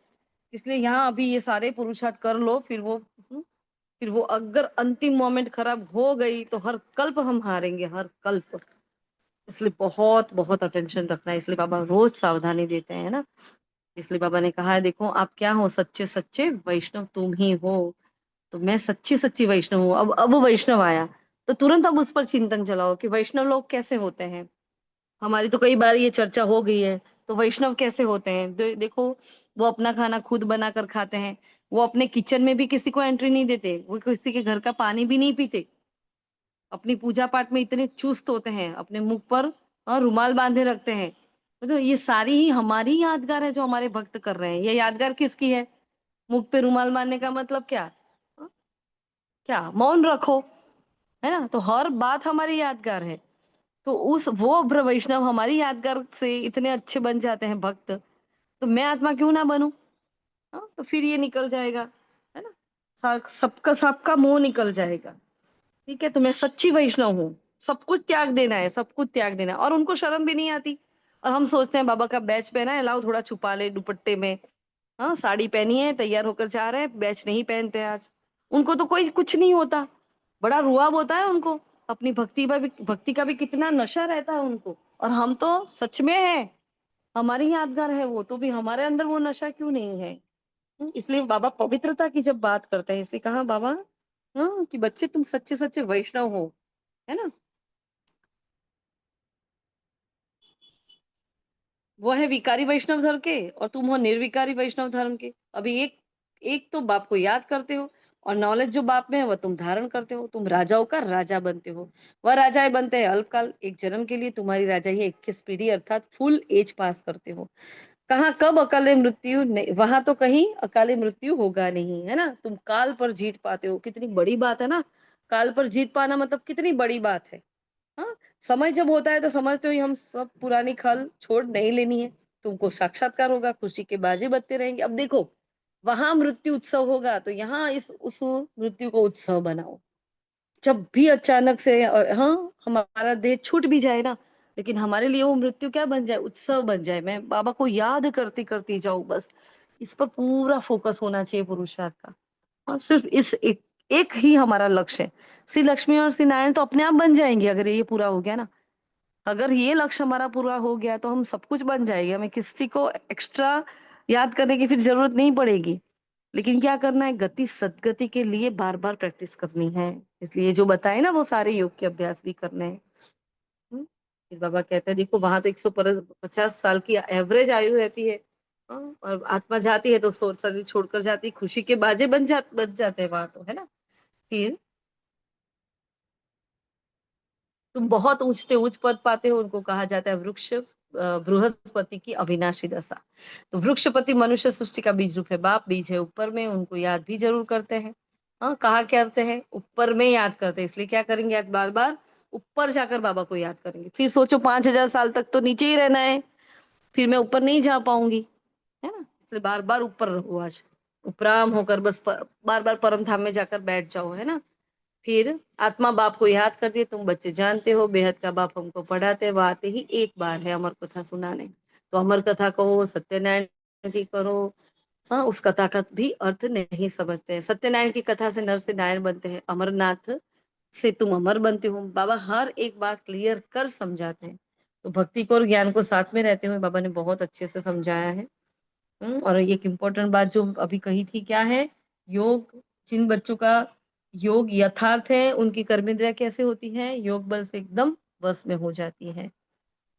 Speaker 1: इसलिए यहाँ अभी ये सारे पुरुषार्थ कर लो, फिर वो अगर अंतिम मोमेंट खराब हो गई तो हर कल्प हम हारेंगे, हर कल्प। इसलिए बहुत बहुत अटेंशन रखना है, इसलिए बाबा रोज सावधानी देते हैं ना। इसलिए बाबा ने कहा है, देखो आप क्या हो, सच्चे सच्चे वैष्णव तुम ही हो। तो मैं सच्ची सच्ची वैष्णव हूँ। अब वैष्णव आया, तो तुरंत अब उस पर चिंतन चलाओ कि वैष्णव लोग कैसे होते हैं। हमारी तो कई बार ये चर्चा हो गई है, तो वैष्णव कैसे होते हैं, देखो, वो अपना खाना खुद बनाकर खाते हैं, वो अपने किचन में भी किसी को एंट्री नहीं देते, वो किसी के घर का पानी भी नहीं पीते, अपनी पूजा पाठ में इतने चुस्त होते हैं, अपने मुख पर रुमाल बांधे रखते हैं। तो ये सारी ही हमारी यादगार है जो हमारे भक्त कर रहे हैं। ये यादगार किसकी है? मुख पे रुमाल बांधने का मतलब क्या? हाँ? क्या मौन रखो, है ना, तो हर बात हमारी यादगार है। तो उस वो वैष्णव हमारी यादगार से इतने अच्छे बन जाते हैं भक्त, तो मैं आत्मा क्यों ना बनूं? हाँ, तो फिर ये निकल जाएगा, है ना, सबका सबका मोह निकल जाएगा। ठीक है, तो मैं सच्ची वैष्णव हूँ। सब कुछ त्याग देना है, सब कुछ त्याग देना है। और उनको शर्म भी नहीं आती। और हम सोचते हैं बाबा का बैच पहना है, लाओ थोड़ा छुपा ले दुपट्टे में। हाँ, साड़ी पहनी है, तैयार होकर जा रहे हैं, बैच नहीं पहनते आज। उनको तो कोई कुछ नहीं होता, बड़ा रुआब होता है उनको अपनी भक्ति का भी कितना नशा रहता है उनको, और हम तो सच में है, हमारी यादगार है वो, तो भी हमारे अंदर वो नशा क्यों नहीं है? इसलिए बाबा पवित्रता की जब बात करते हैं, इसलिए कहा बाबा, हाँ, कि बच्चे तुम सच्चे सच्चे वैष्णव हो, है ना? वो है विकारी वैष्णव धर्म के और तुम हो निर्विकारी वैष्णव धर्म के। अभी एक एक तो बाप को याद करते हो, और नॉलेज जो बाप में है वह तुम धारण करते हो। तुम राजाओं का राजा बनते हो। वह राजाए बनते हैं अल्पकाल, एक जन्म के लिए। तुम्हारी राजाई 21 पीढ़ी अर्थात फुल एज पास करते हो। कहाँ कब अकाले मृत्यु नहीं, वहां तो कहीं अकाले मृत्यु होगा नहीं, है ना? तुम काल पर जीत पाते हो, कितनी बड़ी बात है ना? काल पर जीत पाना मतलब कितनी बड़ी बात है। हाँ, समय जब होता है तो समझते हो हम सब पुरानी खल छोड़ नहीं लेनी है। तुमको साक्षात्कार होगा, खुशी के बाजे बजते रहेंगे। अब देखो, वहां मृत्यु उत्सव होगा तो यहाँ इस उस मृत्यु को उत्सव बनाओ। जब भी अचानक से हाँ, हमारा देह छूट भी जाए ना, लेकिन हमारे लिए वो मृत्यु क्या बन जाए? उत्सव बन जाए। मैं बाबा को याद करती करती जाऊं, बस इस पर पूरा फोकस होना चाहिए पुरुषार्थ का। और सिर्फ इस एक ही हमारा लक्ष्य है। श्री लक्ष्मी और श्री नारायण तो अपने आप बन जाएंगे अगर ये पूरा हो गया ना। अगर ये लक्ष्य हमारा पूरा हो गया तो हम सब कुछ बन जाएंगे, हमें किसी को एक्स्ट्रा याद करने की फिर जरूरत नहीं पड़ेगी। लेकिन क्या करना है? गति सदगति के लिए बार बार प्रैक्टिस करनी है। इसलिए जो बताए ना वो सारे योग के अभ्यास भी करने हैं। फिर बाबा कहते हैं देखो, वहां तो 150 साल की एवरेज आयु रहती है। और आत्मा जाती है तो सोच शरीर छोड़कर जाती है, खुशी के बाजे बन जाते हैं वहां तो, है ना? फिर तुम बहुत ऊंचते ऊंच पद पाते हो, उनको कहा जाता है वृक्ष बृहस्पति की अविनाशी दशा। तो वृक्षपति मनुष्य सृष्टि का बीज रूप है, बाप बीज है ऊपर में, उनको याद भी जरूर करते हैं। हाँ, कहा करते हैं ऊपर में याद करते हैं, इसलिए क्या करेंगे आज बार बार ऊपर जाकर बाबा को याद करेंगे। फिर सोचो 5,000 साल तक तो नीचे ही रहना है, फिर मैं ऊपर नहीं जा पाऊंगी, है ना? इसलिए बार बार ऊपर रहो, आज उपराम होकर बस बार बार परम धाम में जाकर बैठ जाओ, है ना? फिर आत्मा बाप को याद कर दिए, तुम बच्चे जानते हो बेहद का बाप हमको पढ़ाते हैं, वो आते ही एक बार है अमर कथा सुनाने। तो अमर कथा कहो, सत्यनारायण की करो। हाँ, उस कथा का भी अर्थ नहीं समझते हैं। सत्यनारायण की कथा से नर से नारायण बनते हैं, अमरनाथ से तुम अमर बनते हो। बाबा हर एक बात क्लियर कर समझाते हैं। तो भक्ति को और ज्ञान को साथ में रहते हुए बाबा ने बहुत अच्छे से समझाया है। और एक इम्पोर्टेंट बात जो अभी कही थी क्या है? योग, जिन बच्चों का योग यथार्थ है उनकी कर्मेंद्रियां कैसे होती हैं? योग बल से एकदम वश में हो जाती है।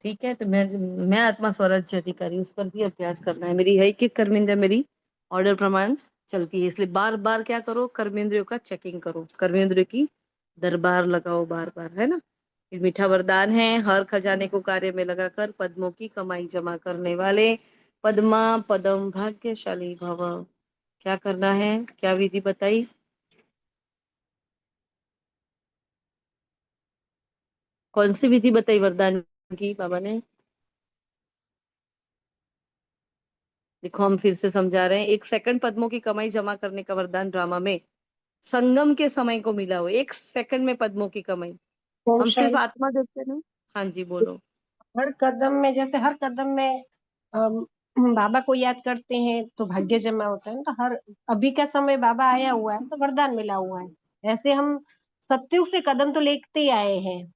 Speaker 1: ठीक है, तो मैं आत्मा स्वराज्य अधिकारी, उस पर भी अभ्यास करना है। मेरी है कि कर्मेंद्रिया मेरी ऑर्डर प्रमाण चलती है, इसलिए बार बार क्या करो? कर्मेंद्रियों का चेकिंग करो, कर्मेंद्रियों की दरबार लगाओ बार बार, है ना? फिर मीठा वरदान है, हर खजाने को कार्य में लगाकर पद्मों की कमाई जमा करने वाले पद्मा पदम भाग्यशाली भव। क्या करना है? क्या विधि बताई? कौन सी विधि बताई वरदान की बाबा ने? देखो, हम फिर से समझा रहे हैं। 1 सेकंड पद्मों की कमाई जमा करने का वरदान ड्रामा में संगम के समय को मिला हो। 1 सेकंड में पद्मों की कमाई।
Speaker 4: ओम
Speaker 1: हम सिर्फ
Speaker 4: शांति।
Speaker 1: आत्मा देखते ना। हाँ जी, बोलो।
Speaker 4: हर कदम में, जैसे हर कदम में बाबा को याद करते हैं तो भाग्य जमा होता है ना। तो हर अभी का समय बाबा आया हुआ है तो वरदान मिला हुआ है। ऐसे हम सतयुग से कदम तो लेते ही आए हैं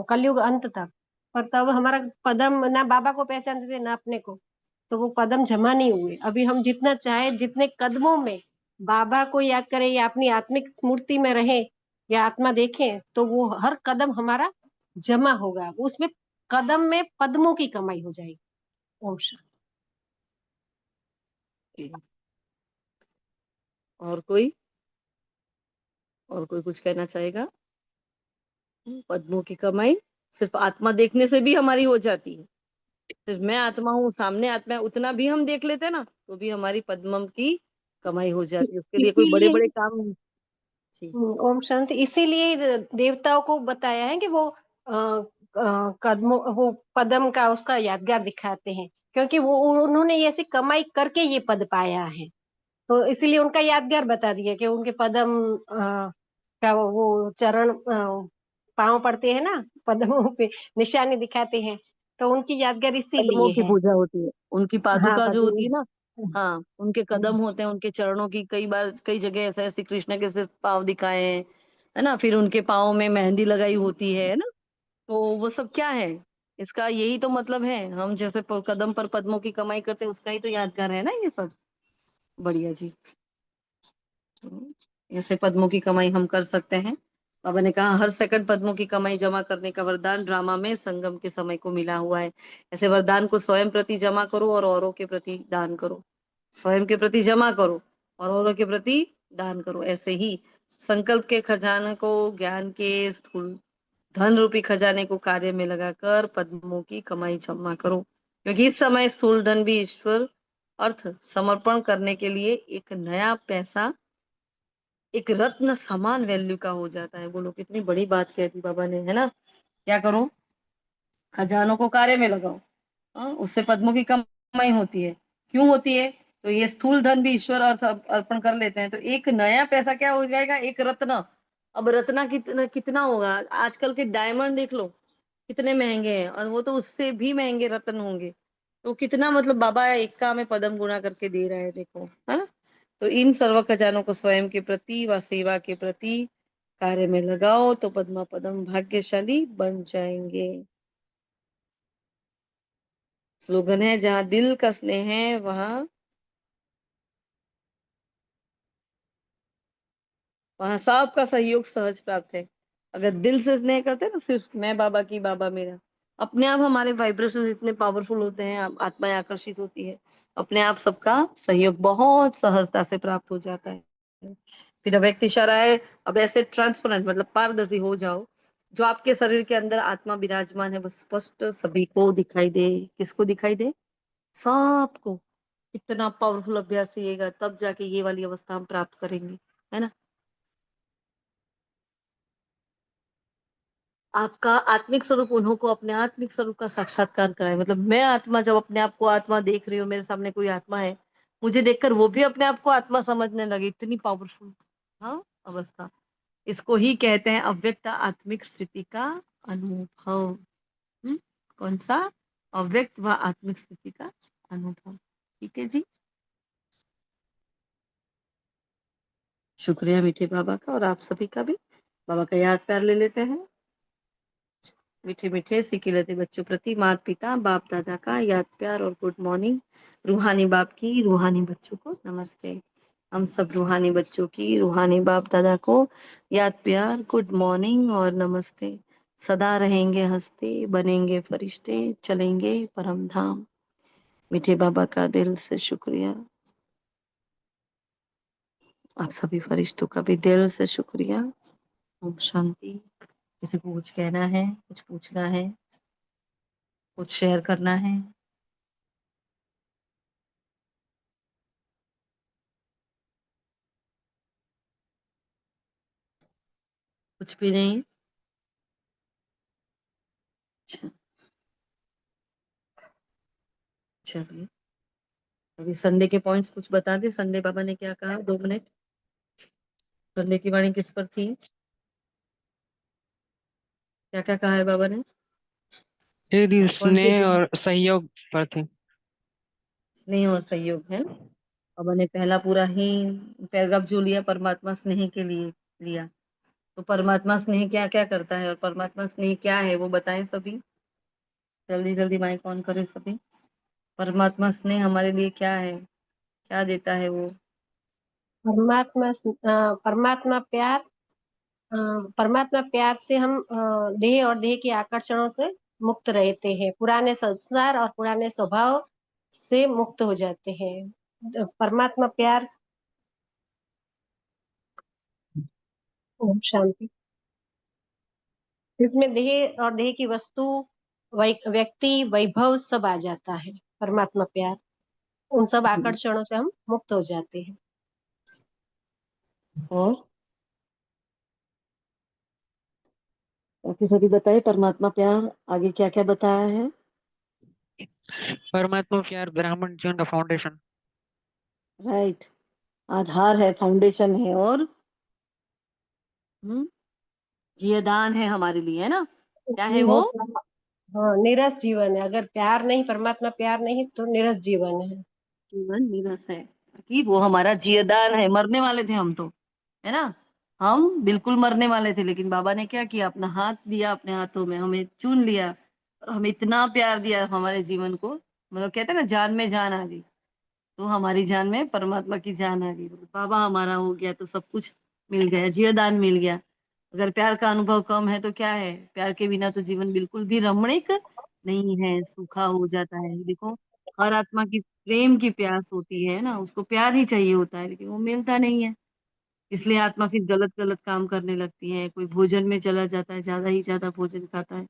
Speaker 4: कलयुग अंत तक। पर तब हमारा कदम ना बाबा को पहचानते थे ना अपने को, तो वो कदम जमा नहीं हुए। अभी हम जितना चाहे, जितने कदमों में बाबा को याद करें या अपनी आत्मिक मूर्ति में रहे या आत्मा देखें, तो वो हर कदम हमारा जमा होगा उसमें। कदम में पद्मों की कमाई हो जाएगी। ओम शांति।
Speaker 1: और कोई? और कोई कुछ कहना चाहेगा? पद्मों की कमाई सिर्फ आत्मा देखने से भी हमारी हो जाती है। सिर्फ मैं आत्मा हूँ, सामने आत्मा है, उतना भी हम देख लेते ना तो भी हमारी पद्मम की कमाई हो जाती है। उसके लिए कोई बड़े
Speaker 4: इसीलिए
Speaker 1: बड़े काम नहीं। जी।
Speaker 4: ओम शांति, इसीलिए देवताओं को बताया है कि वो कदमों, वो पद्म का उसका यादगार दिखाते हैं, क्योंकि वो उन्होंने ये ऐसी कमाई करके ये पद पाया है। तो इसीलिए उनका यादगार बता दिया कि उनके पद्म का वो चरण पांव पड़ते हैं ना, पद्मों पे निशानी दिखाते हैं। तो उनकी यादगार
Speaker 1: कदमों
Speaker 4: इसीलिए
Speaker 1: की
Speaker 4: है।
Speaker 1: पूजा होती है, उनकी
Speaker 4: हाँ,
Speaker 1: पादुका जो होती
Speaker 4: पद्म।
Speaker 1: है ना। हाँ, उनके कदम होते हैं, उनके चरणों की कई बार कई जगह ऐसा है श्री कृष्ण के सिर्फ पांव दिखाए हैं। है ना, फिर उनके पाँव में मेहंदी लगाई होती है ना, तो वो सब क्या है, इसका यही तो मतलब है। हम जैसे कदम पर पद्मों की कमाई करते हैं, उसका ही तो यादगार है ना ये सब। बढ़िया जी। ऐसे पद्मों की कमाई हम कर सकते हैं। बाबा ने कहा हर सेकंड पद्मों की कमाई जमा करने का वरदान ड्रामा में संगम के समय को मिला हुआ है। ऐसे वरदान को स्वयं प्रति जमा करो और औरों के प्रति दान करो। स्वयं के प्रति जमा करो और औरों के प्रति दान करो। ऐसे ही संकल्प के खजाने को, ज्ञान के स्थूल धन रूपी खजाने को कार्य में लगाकर पद्मों की कमाई जमा करो, क्योंकि इस समय स्थूल धन भी ईश्वर अर्थ समर्पण करने के लिए एक नया पैसा, एक रत्न समान वैल्यू का हो जाता है। बोलो कितनी बड़ी बात कह दी बाबा ने, है ना। क्या करो, खजानों को कार्य में लगाओ। हाँ, उससे पद्मों की कमाई होती है। क्यों होती है, तो ये स्थूल धन भी ईश्वर अर्थ अर्पण कर लेते हैं, तो एक नया पैसा क्या हो जाएगा, एक रत्न। अब रत्ना कितना कितना होगा, आजकल के डायमंड देख लो कितने महंगे हैं, और वो तो उससे भी महंगे रत्न होंगे। तो कितना मतलब बाबा इक्का में पदम गुणा करके दे रहा है, देखो, है ना। तो इन सर्व खजानों को स्वयं के प्रति व सेवा के प्रति कार्य में लगाओ, तो पद्मा पदम भाग्यशाली बन जाएंगे। स्लोगन है, जहाँ दिल का स्नेह है वहां सबका सहयोग सहज प्राप्त है। अगर दिल से स्नेह करते हैं ना, सिर्फ मैं बाबा की, बाबा मेरा, अपने आप हमारे वाइब्रेशन इतने पावरफुल होते हैं, आत्माएं आकर्षित होती है, अपने आप सबका सहयोग बहुत सहजता से प्राप्त हो जाता है। फिर अव्यक्त इशारा है, अब ऐसे ट्रांसपेरेंट मतलब पारदर्शी हो जाओ, जो आपके शरीर के अंदर आत्मा विराजमान है वो स्पष्ट सभी को दिखाई दे। किसको दिखाई दे, सबको। इतना पावरफुल अभ्यास चाहिएगा, तब जाके ये वाली अवस्था हम प्राप्त करेंगे, है ना। आपका आत्मिक स्वरूप उन्हों को अपने आत्मिक स्वरूप का साक्षात्कार कराए। मतलब मैं आत्मा, जब अपने आप को आत्मा देख रही हूँ, मेरे सामने कोई आत्मा है, मुझे देखकर वो भी अपने आप को आत्मा समझने लगे, इतनी पावरफुल, हाँ, अवस्था। इसको ही कहते हैं अव्यक्त आत्मिक स्थिति का अनुभव। कौन सा, अव्यक्त व आत्मिक स्थिति का अनुभव। ठीक है जी। शुक्रिया मीठे बाबा का, और आप सभी का भी। बाबा का याद प्यार ले लेते हैं। मीठे मीठे सिकिलते बच्चों प्रति माता पिता बाप दादा का याद प्यार और गुड मॉर्निंग। रूहानी बाप की रूहानी बच्चों को नमस्ते। हम सब रूहानी बच्चों की रूहानी बाप दादा को याद प्यार, गुड मॉर्निंग और नमस्ते। सदा रहेंगे हंसते, बनेंगे फरिश्ते, चलेंगे परम धाम। मीठे बाबा का दिल से शुक्रिया। आप सभी फरिश्तों का भी दिल से शुक्रिया। ओम शांति। किसी को कुछ कहना है, कुछ पूछना है, कुछ शेयर करना है? कुछ भी नहीं? अच्छा, चलिए। अभी संडे के पॉइंट्स कुछ बता दे, संडे बाबा ने क्या कहा, 2 मिनट। संडे की वाणी किस पर थी, क्या क्या कहा है बाबा ने?
Speaker 3: दीदी
Speaker 1: कौन सी
Speaker 3: स्नेह
Speaker 1: दिन?
Speaker 3: और सहयोग पर थे।
Speaker 1: स्नेह और सहयोग है। बाबा ने पहला पूरा ही पैराग्राफ जो लिया परमात्मा स्नेह के लिए लिया। तो परमात्मा स्नेह क्या क्या करता है, और परमात्मा स्नेह क्या है, वो बताएं सभी। जल्दी जल्दी माइक ऑन करें सभी। परमात्मा स्नेह हमारे लिए क्या है, क्या देता है वो?
Speaker 4: परमात्मा प्यार, परमात्मा प्यार से हम देह और देह के आकर्षणों से मुक्त रहते हैं, पुराने संस्कार और पुराने स्वभाव से मुक्त हो जाते हैं। परमात्मा प्यार। ओम शांति। इसमें देह और देह की वस्तु, व्यक्ति, वैभव सब आ जाता है। परमात्मा प्यार, उन सब आकर्षणों से हम मुक्त हो जाते हैं।
Speaker 1: और बाकी सभी बताए परमात्मा प्यार आगे क्या क्या बताया है।
Speaker 3: परमात्मा प्यार ब्राह्मण जीवन का फाउंडेशन।
Speaker 1: राइट, आधार है, फाउंडेशन है, और हम्म जीवदान है हमारे लिए, है ना। क्या है वो?
Speaker 4: बहुत, हाँ, नीरस जीवन है। अगर प्यार नहीं, परमात्मा प्यार नहीं, तो नीरस जीवन है।
Speaker 1: जीवन नीरस है, कि वो हमारा जीवदान है। मरने वाले थे हम तो, है ना। हम बिल्कुल मरने वाले थे, लेकिन बाबा ने क्या किया, अपना हाथ दिया, अपने हाथों में हमें चुन लिया और हमें इतना प्यार दिया हमारे जीवन को, मतलब कहते हैं ना जान में जान आ गई। तो हमारी जान में परमात्मा की जान आ गई, मतलब बाबा हमारा हो गया तो सब कुछ मिल गया, जीवदान मिल गया। अगर प्यार का अनुभव कम है तो क्या है, प्यार के बिना तो जीवन बिल्कुल भी रमणीक नहीं है, सूखा हो जाता है। देखो, हर आत्मा की प्रेम की प्यास होती है ना, उसको प्यार ही चाहिए होता है, लेकिन वो मिलता नहीं है। इसलिए आत्मा फिर गलत गलत काम करने लगती है, कोई भोजन में चला जाता है, ज्यादा ही ज्यादा भोजन खाता है।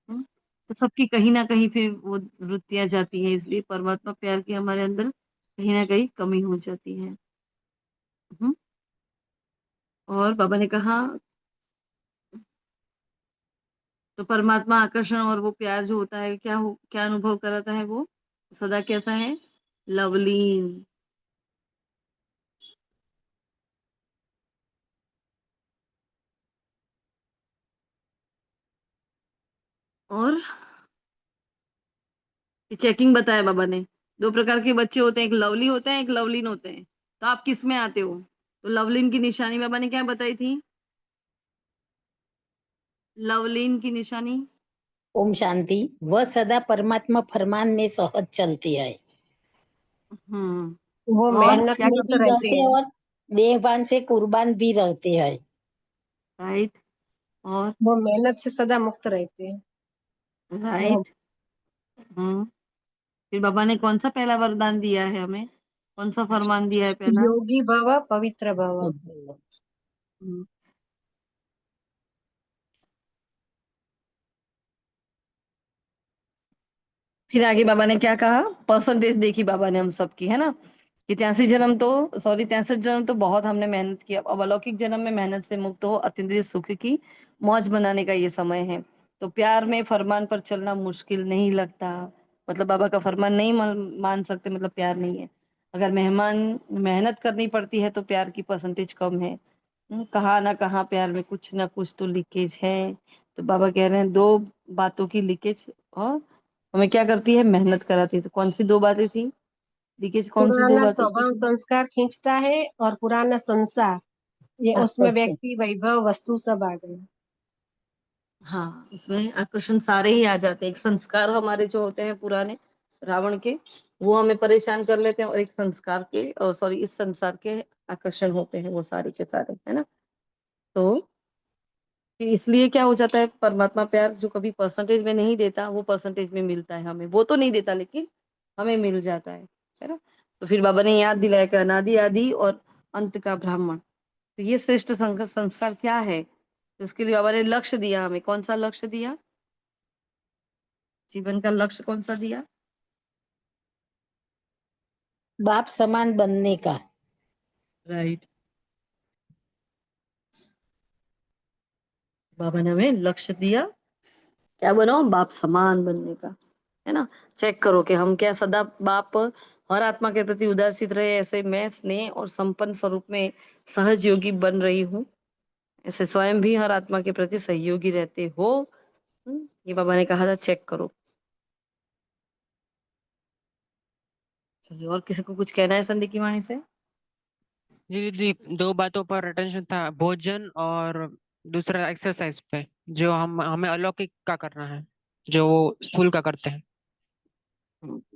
Speaker 1: हम्म? तो सबकी कहीं ना कहीं फिर वो वृत्तियां जाती हैं, इसलिए परमात्मा प्यार की हमारे अंदर कहीं ना कहीं कमी हो जाती है। हम्म। और बाबा ने कहा, तो परमात्मा आकर्षण और वो प्यार जो होता है, क्या अनुभव कराता है वो, सदा कैसा है, लवलीन। और चेकिंग बताया बाबा ने, दो प्रकार के बच्चे होते हैं, एक लवली होते हैं, एक लवलीन होते हैं। तो आप किस में आते हो? तो लवलीन की निशानी बाबा ने क्या बताई थी, लवलीन की निशानी।
Speaker 5: ओम शांति। वह सदा परमात्मा फरमान में सहज चलती है।
Speaker 4: वो
Speaker 1: और
Speaker 4: मेहनत
Speaker 1: क्या
Speaker 4: मुक्त
Speaker 5: भी
Speaker 4: रहते
Speaker 5: रहते
Speaker 4: हैं।
Speaker 5: और देहभान से कुर्बान भी रहते हैं।
Speaker 1: राइट। और
Speaker 4: वो मेहनत से सदा मुक्त रहते हैं। वो
Speaker 1: राइट। हम्म। फिर बाबा ने कौन सा पहला वरदान दिया है हमें, कौन सा फरमान दिया है पहला?
Speaker 4: योगी भव पवित्र भव।
Speaker 1: हम्म। फिर आगे बाबा ने क्या कहा, परसेंटेज देखी बाबा ने हम सबकी, है ना, कि 63 जन्म तो बहुत हमने मेहनत की, अब अलौकिक जन्म में मेहनत से मुक्त हो अतीन्द्रिय सुख की मौज बनाने का ये समय है। तो प्यार में फरमान पर चलना मुश्किल नहीं लगता, मतलब बाबा का फरमान नहीं मान सकते, मतलब प्यार नहीं है। अगर मेहमान मेहनत करनी पड़ती है तो प्यार की परसेंटेज कम है। कहाँ ना कहाँ प्यार में कुछ ना कुछ तो लीकेज है। तो बाबा कह रहे हैं दो बातों की लीकेज, और हमें क्या करती है, मेहनत कराती है। तो कौन सी दो बातें थी, लीकेज कौन सी दो
Speaker 4: पुराना
Speaker 1: बातों की
Speaker 4: स्वभाव
Speaker 1: थी?
Speaker 4: संस्कार खींचता है और पुराना संसार, ये उसमें व्यक्ति वैभव वस्तु सब आ गए।
Speaker 1: हाँ, इसमें आकर्षण सारे ही आ जाते हैं। एक संस्कार हमारे जो होते हैं पुराने रावण के, वो हमें परेशान कर लेते हैं, और एक संस्कार के, सॉरी, इस संसार के आकर्षण होते हैं वो सारे के सारे, है ना। तो कि इसलिए क्या हो जाता है, परमात्मा प्यार जो कभी परसेंटेज में नहीं देता, वो परसेंटेज में मिलता है हमें, वो तो नहीं देता लेकिन हमें मिल जाता है ना। तो फिर बाबा ने याद दिलाया कि अनादि आदि और अंत का ब्राह्मण, तो ये श्रेष्ठ संस्कार क्या है, तो उसके लिए बाबा ने लक्ष्य दिया हमें। कौन सा लक्ष्य दिया, जीवन का लक्ष्य कौन सा दिया?
Speaker 5: बाप समान बनने का।
Speaker 1: राइट। बाबा ने हमें लक्ष्य दिया, क्या बनो, बाप समान बनने का, है ना। चेक करो कि हम क्या सदा बाप, हर आत्मा के प्रति उदासित रहे, ऐसे मैं स्नेह और संपन्न स्वरूप में सहज योगी बन रही हूँ, ऐसे स्वयं भी हर आत्मा के प्रति सहयोगी रहते हो। ये बाबा ने कहा था चेक करो। चलिए, और किसी को कुछ कहना है संडे की वाणी से?
Speaker 3: जी जी, दो बातों पर अटेंशन था, भोजन और दूसरा एक्सरसाइज पे, जो हम हमें अलौकिक का करना है, जो वो स्थूल का करते हैं।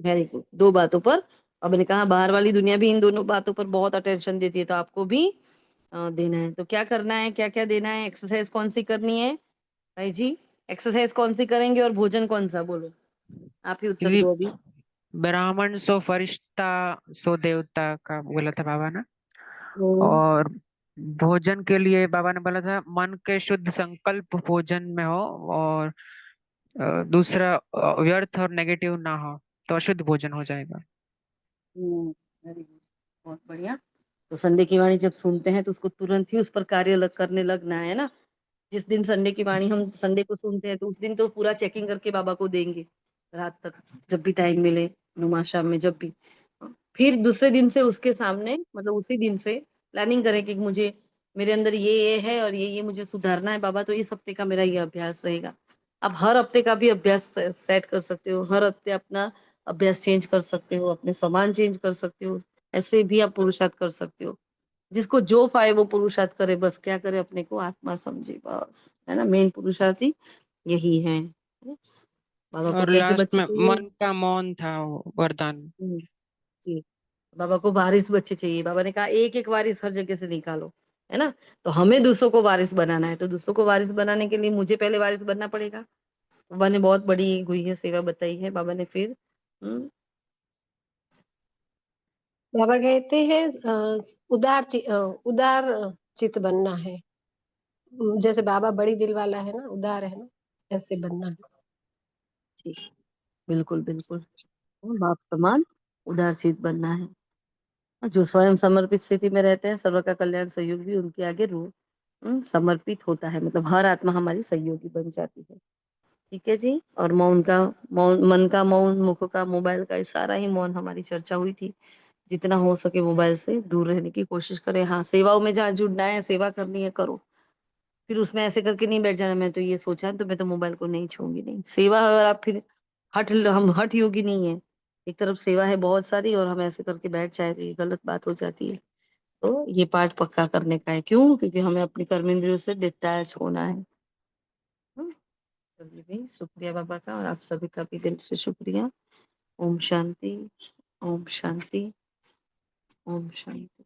Speaker 1: वेरी गुड, दो बातों पर। अब मैंने कहा बाहर वाली दुनिया भी इन दोनों बातों पर बहुत अटेंशन देती है, तो आपको भी देना है। तो क्या करना है, क्या क्या देना है, एक्सरसाइज कौन सी करनी है भाई जी, एक्सरसाइज कौन सी करेंगे और भोजन कौन सा, बोलो, आप ही उत्तर
Speaker 3: जी,
Speaker 1: दो अभी।
Speaker 3: ब्राह्मण सो फरिश्ता सो देवता का बोला था बाबा ने।
Speaker 1: हम्म।
Speaker 3: और भोजन के लिए बाबा ने बोला था मन के शुद्ध संकल्प भोजन में हो, और दूसरा व्यर्थ और नेगेटिव ना हो, तो अशुद्ध भोजन हो जाएगा।
Speaker 1: वेरी गुड, बहुत बढ़िया। तो संडे की वाणी जब सुनते हैं तो उसको तुरंत ही उस पर करने लगना है ना। जिस दिन संडे की वाणी हम संडे को सुनते हैं तो उस दिन तो पूरा चेकिंग करके बाबा को देंगे रात तक, जब भी टाइम मिले, नुमा शाम में जब भी। फिर दूसरे दिन से उसके सामने, मतलब उसी दिन से प्लानिंग करें कि मुझे, मेरे अंदर ये है और ये मुझे सुधारना है बाबा, तो इस हफ्ते का मेरा ये अभ्यास रहेगा। आप हर हफ्ते का भी अभ्यास सेट कर सकते हो, हर हफ्ते अपना अभ्यास चेंज कर सकते हो, अपने सामान चेंज कर सकते हो, ऐसे भी आप पुरुषार्थ कर सकते हो। जिसको जो पाए वो पुरुषार्थ करे, बस क्या करे, अपने को आत्मा समझे, बस है ना। मेन पुरुषार्थ ही यही है। बाबा को
Speaker 3: और
Speaker 1: कैसे
Speaker 3: लास्ट
Speaker 1: बच्चे
Speaker 3: में
Speaker 1: चाहिए?
Speaker 3: मन का मौन था वो वरदान।
Speaker 1: जी, बाबा को वारिस बच्चे चाहिए। बाबा ने कहा एक एक वारिस हर जगह से निकालो, है ना। तो हमें दूसरों को वारिस बनाना है, तो दूसरों को वारिस बनाने के लिए मुझे पहले वारिस बनना पड़ेगा। बाबा ने बहुत बड़ी हुई है सेवा बताई है। बाबा ने फिर
Speaker 4: बाबा कहते हैं उदार चित बनना है। जैसे बाबा बड़ी दिल वाला है ना, उदार है ना, ऐसे बनना है।
Speaker 1: जी, बिल्कुल बिल्कुल। बाप समान उदारचित बनना है। जो स्वयं समर्पित स्थिति में रहते हैं, सर्व का कल्याण सहयोग भी उनके आगे समर्पित होता है। मतलब हर आत्मा हमारी सहयोगी बन जाती है। ठीक है जी। और मौन का मौन, मन का मौन, मुख का मोबाइल का, ये सारा ही मौन हमारी चर्चा हुई थी। जितना हो सके मोबाइल से दूर रहने की कोशिश करें। हाँ, सेवाओं में जहाँ जुड़ना है, सेवा करनी है, करो। फिर उसमें ऐसे करके नहीं बैठ जाना मैं तो ये सोचा है तो मैं तो मोबाइल को नहीं छूंगी नहीं। सेवा अगर आप फिर हम हठ योगी नहीं है। एक तरफ सेवा है बहुत सारी और हम ऐसे करके बैठ जाए तो ये गलत बात हो जाती है। तो ये पाठ पक्का करने का है। क्यों? क्योंकि हमें अपनी कर्मेंद्रियों से डिटैच होना है। हम्म, चलिए भाई, शुक्रिया बाबा का, और आप सभी का भी दिल से शुक्रिया। ओम शांति, ओम शांति, ओम शांति।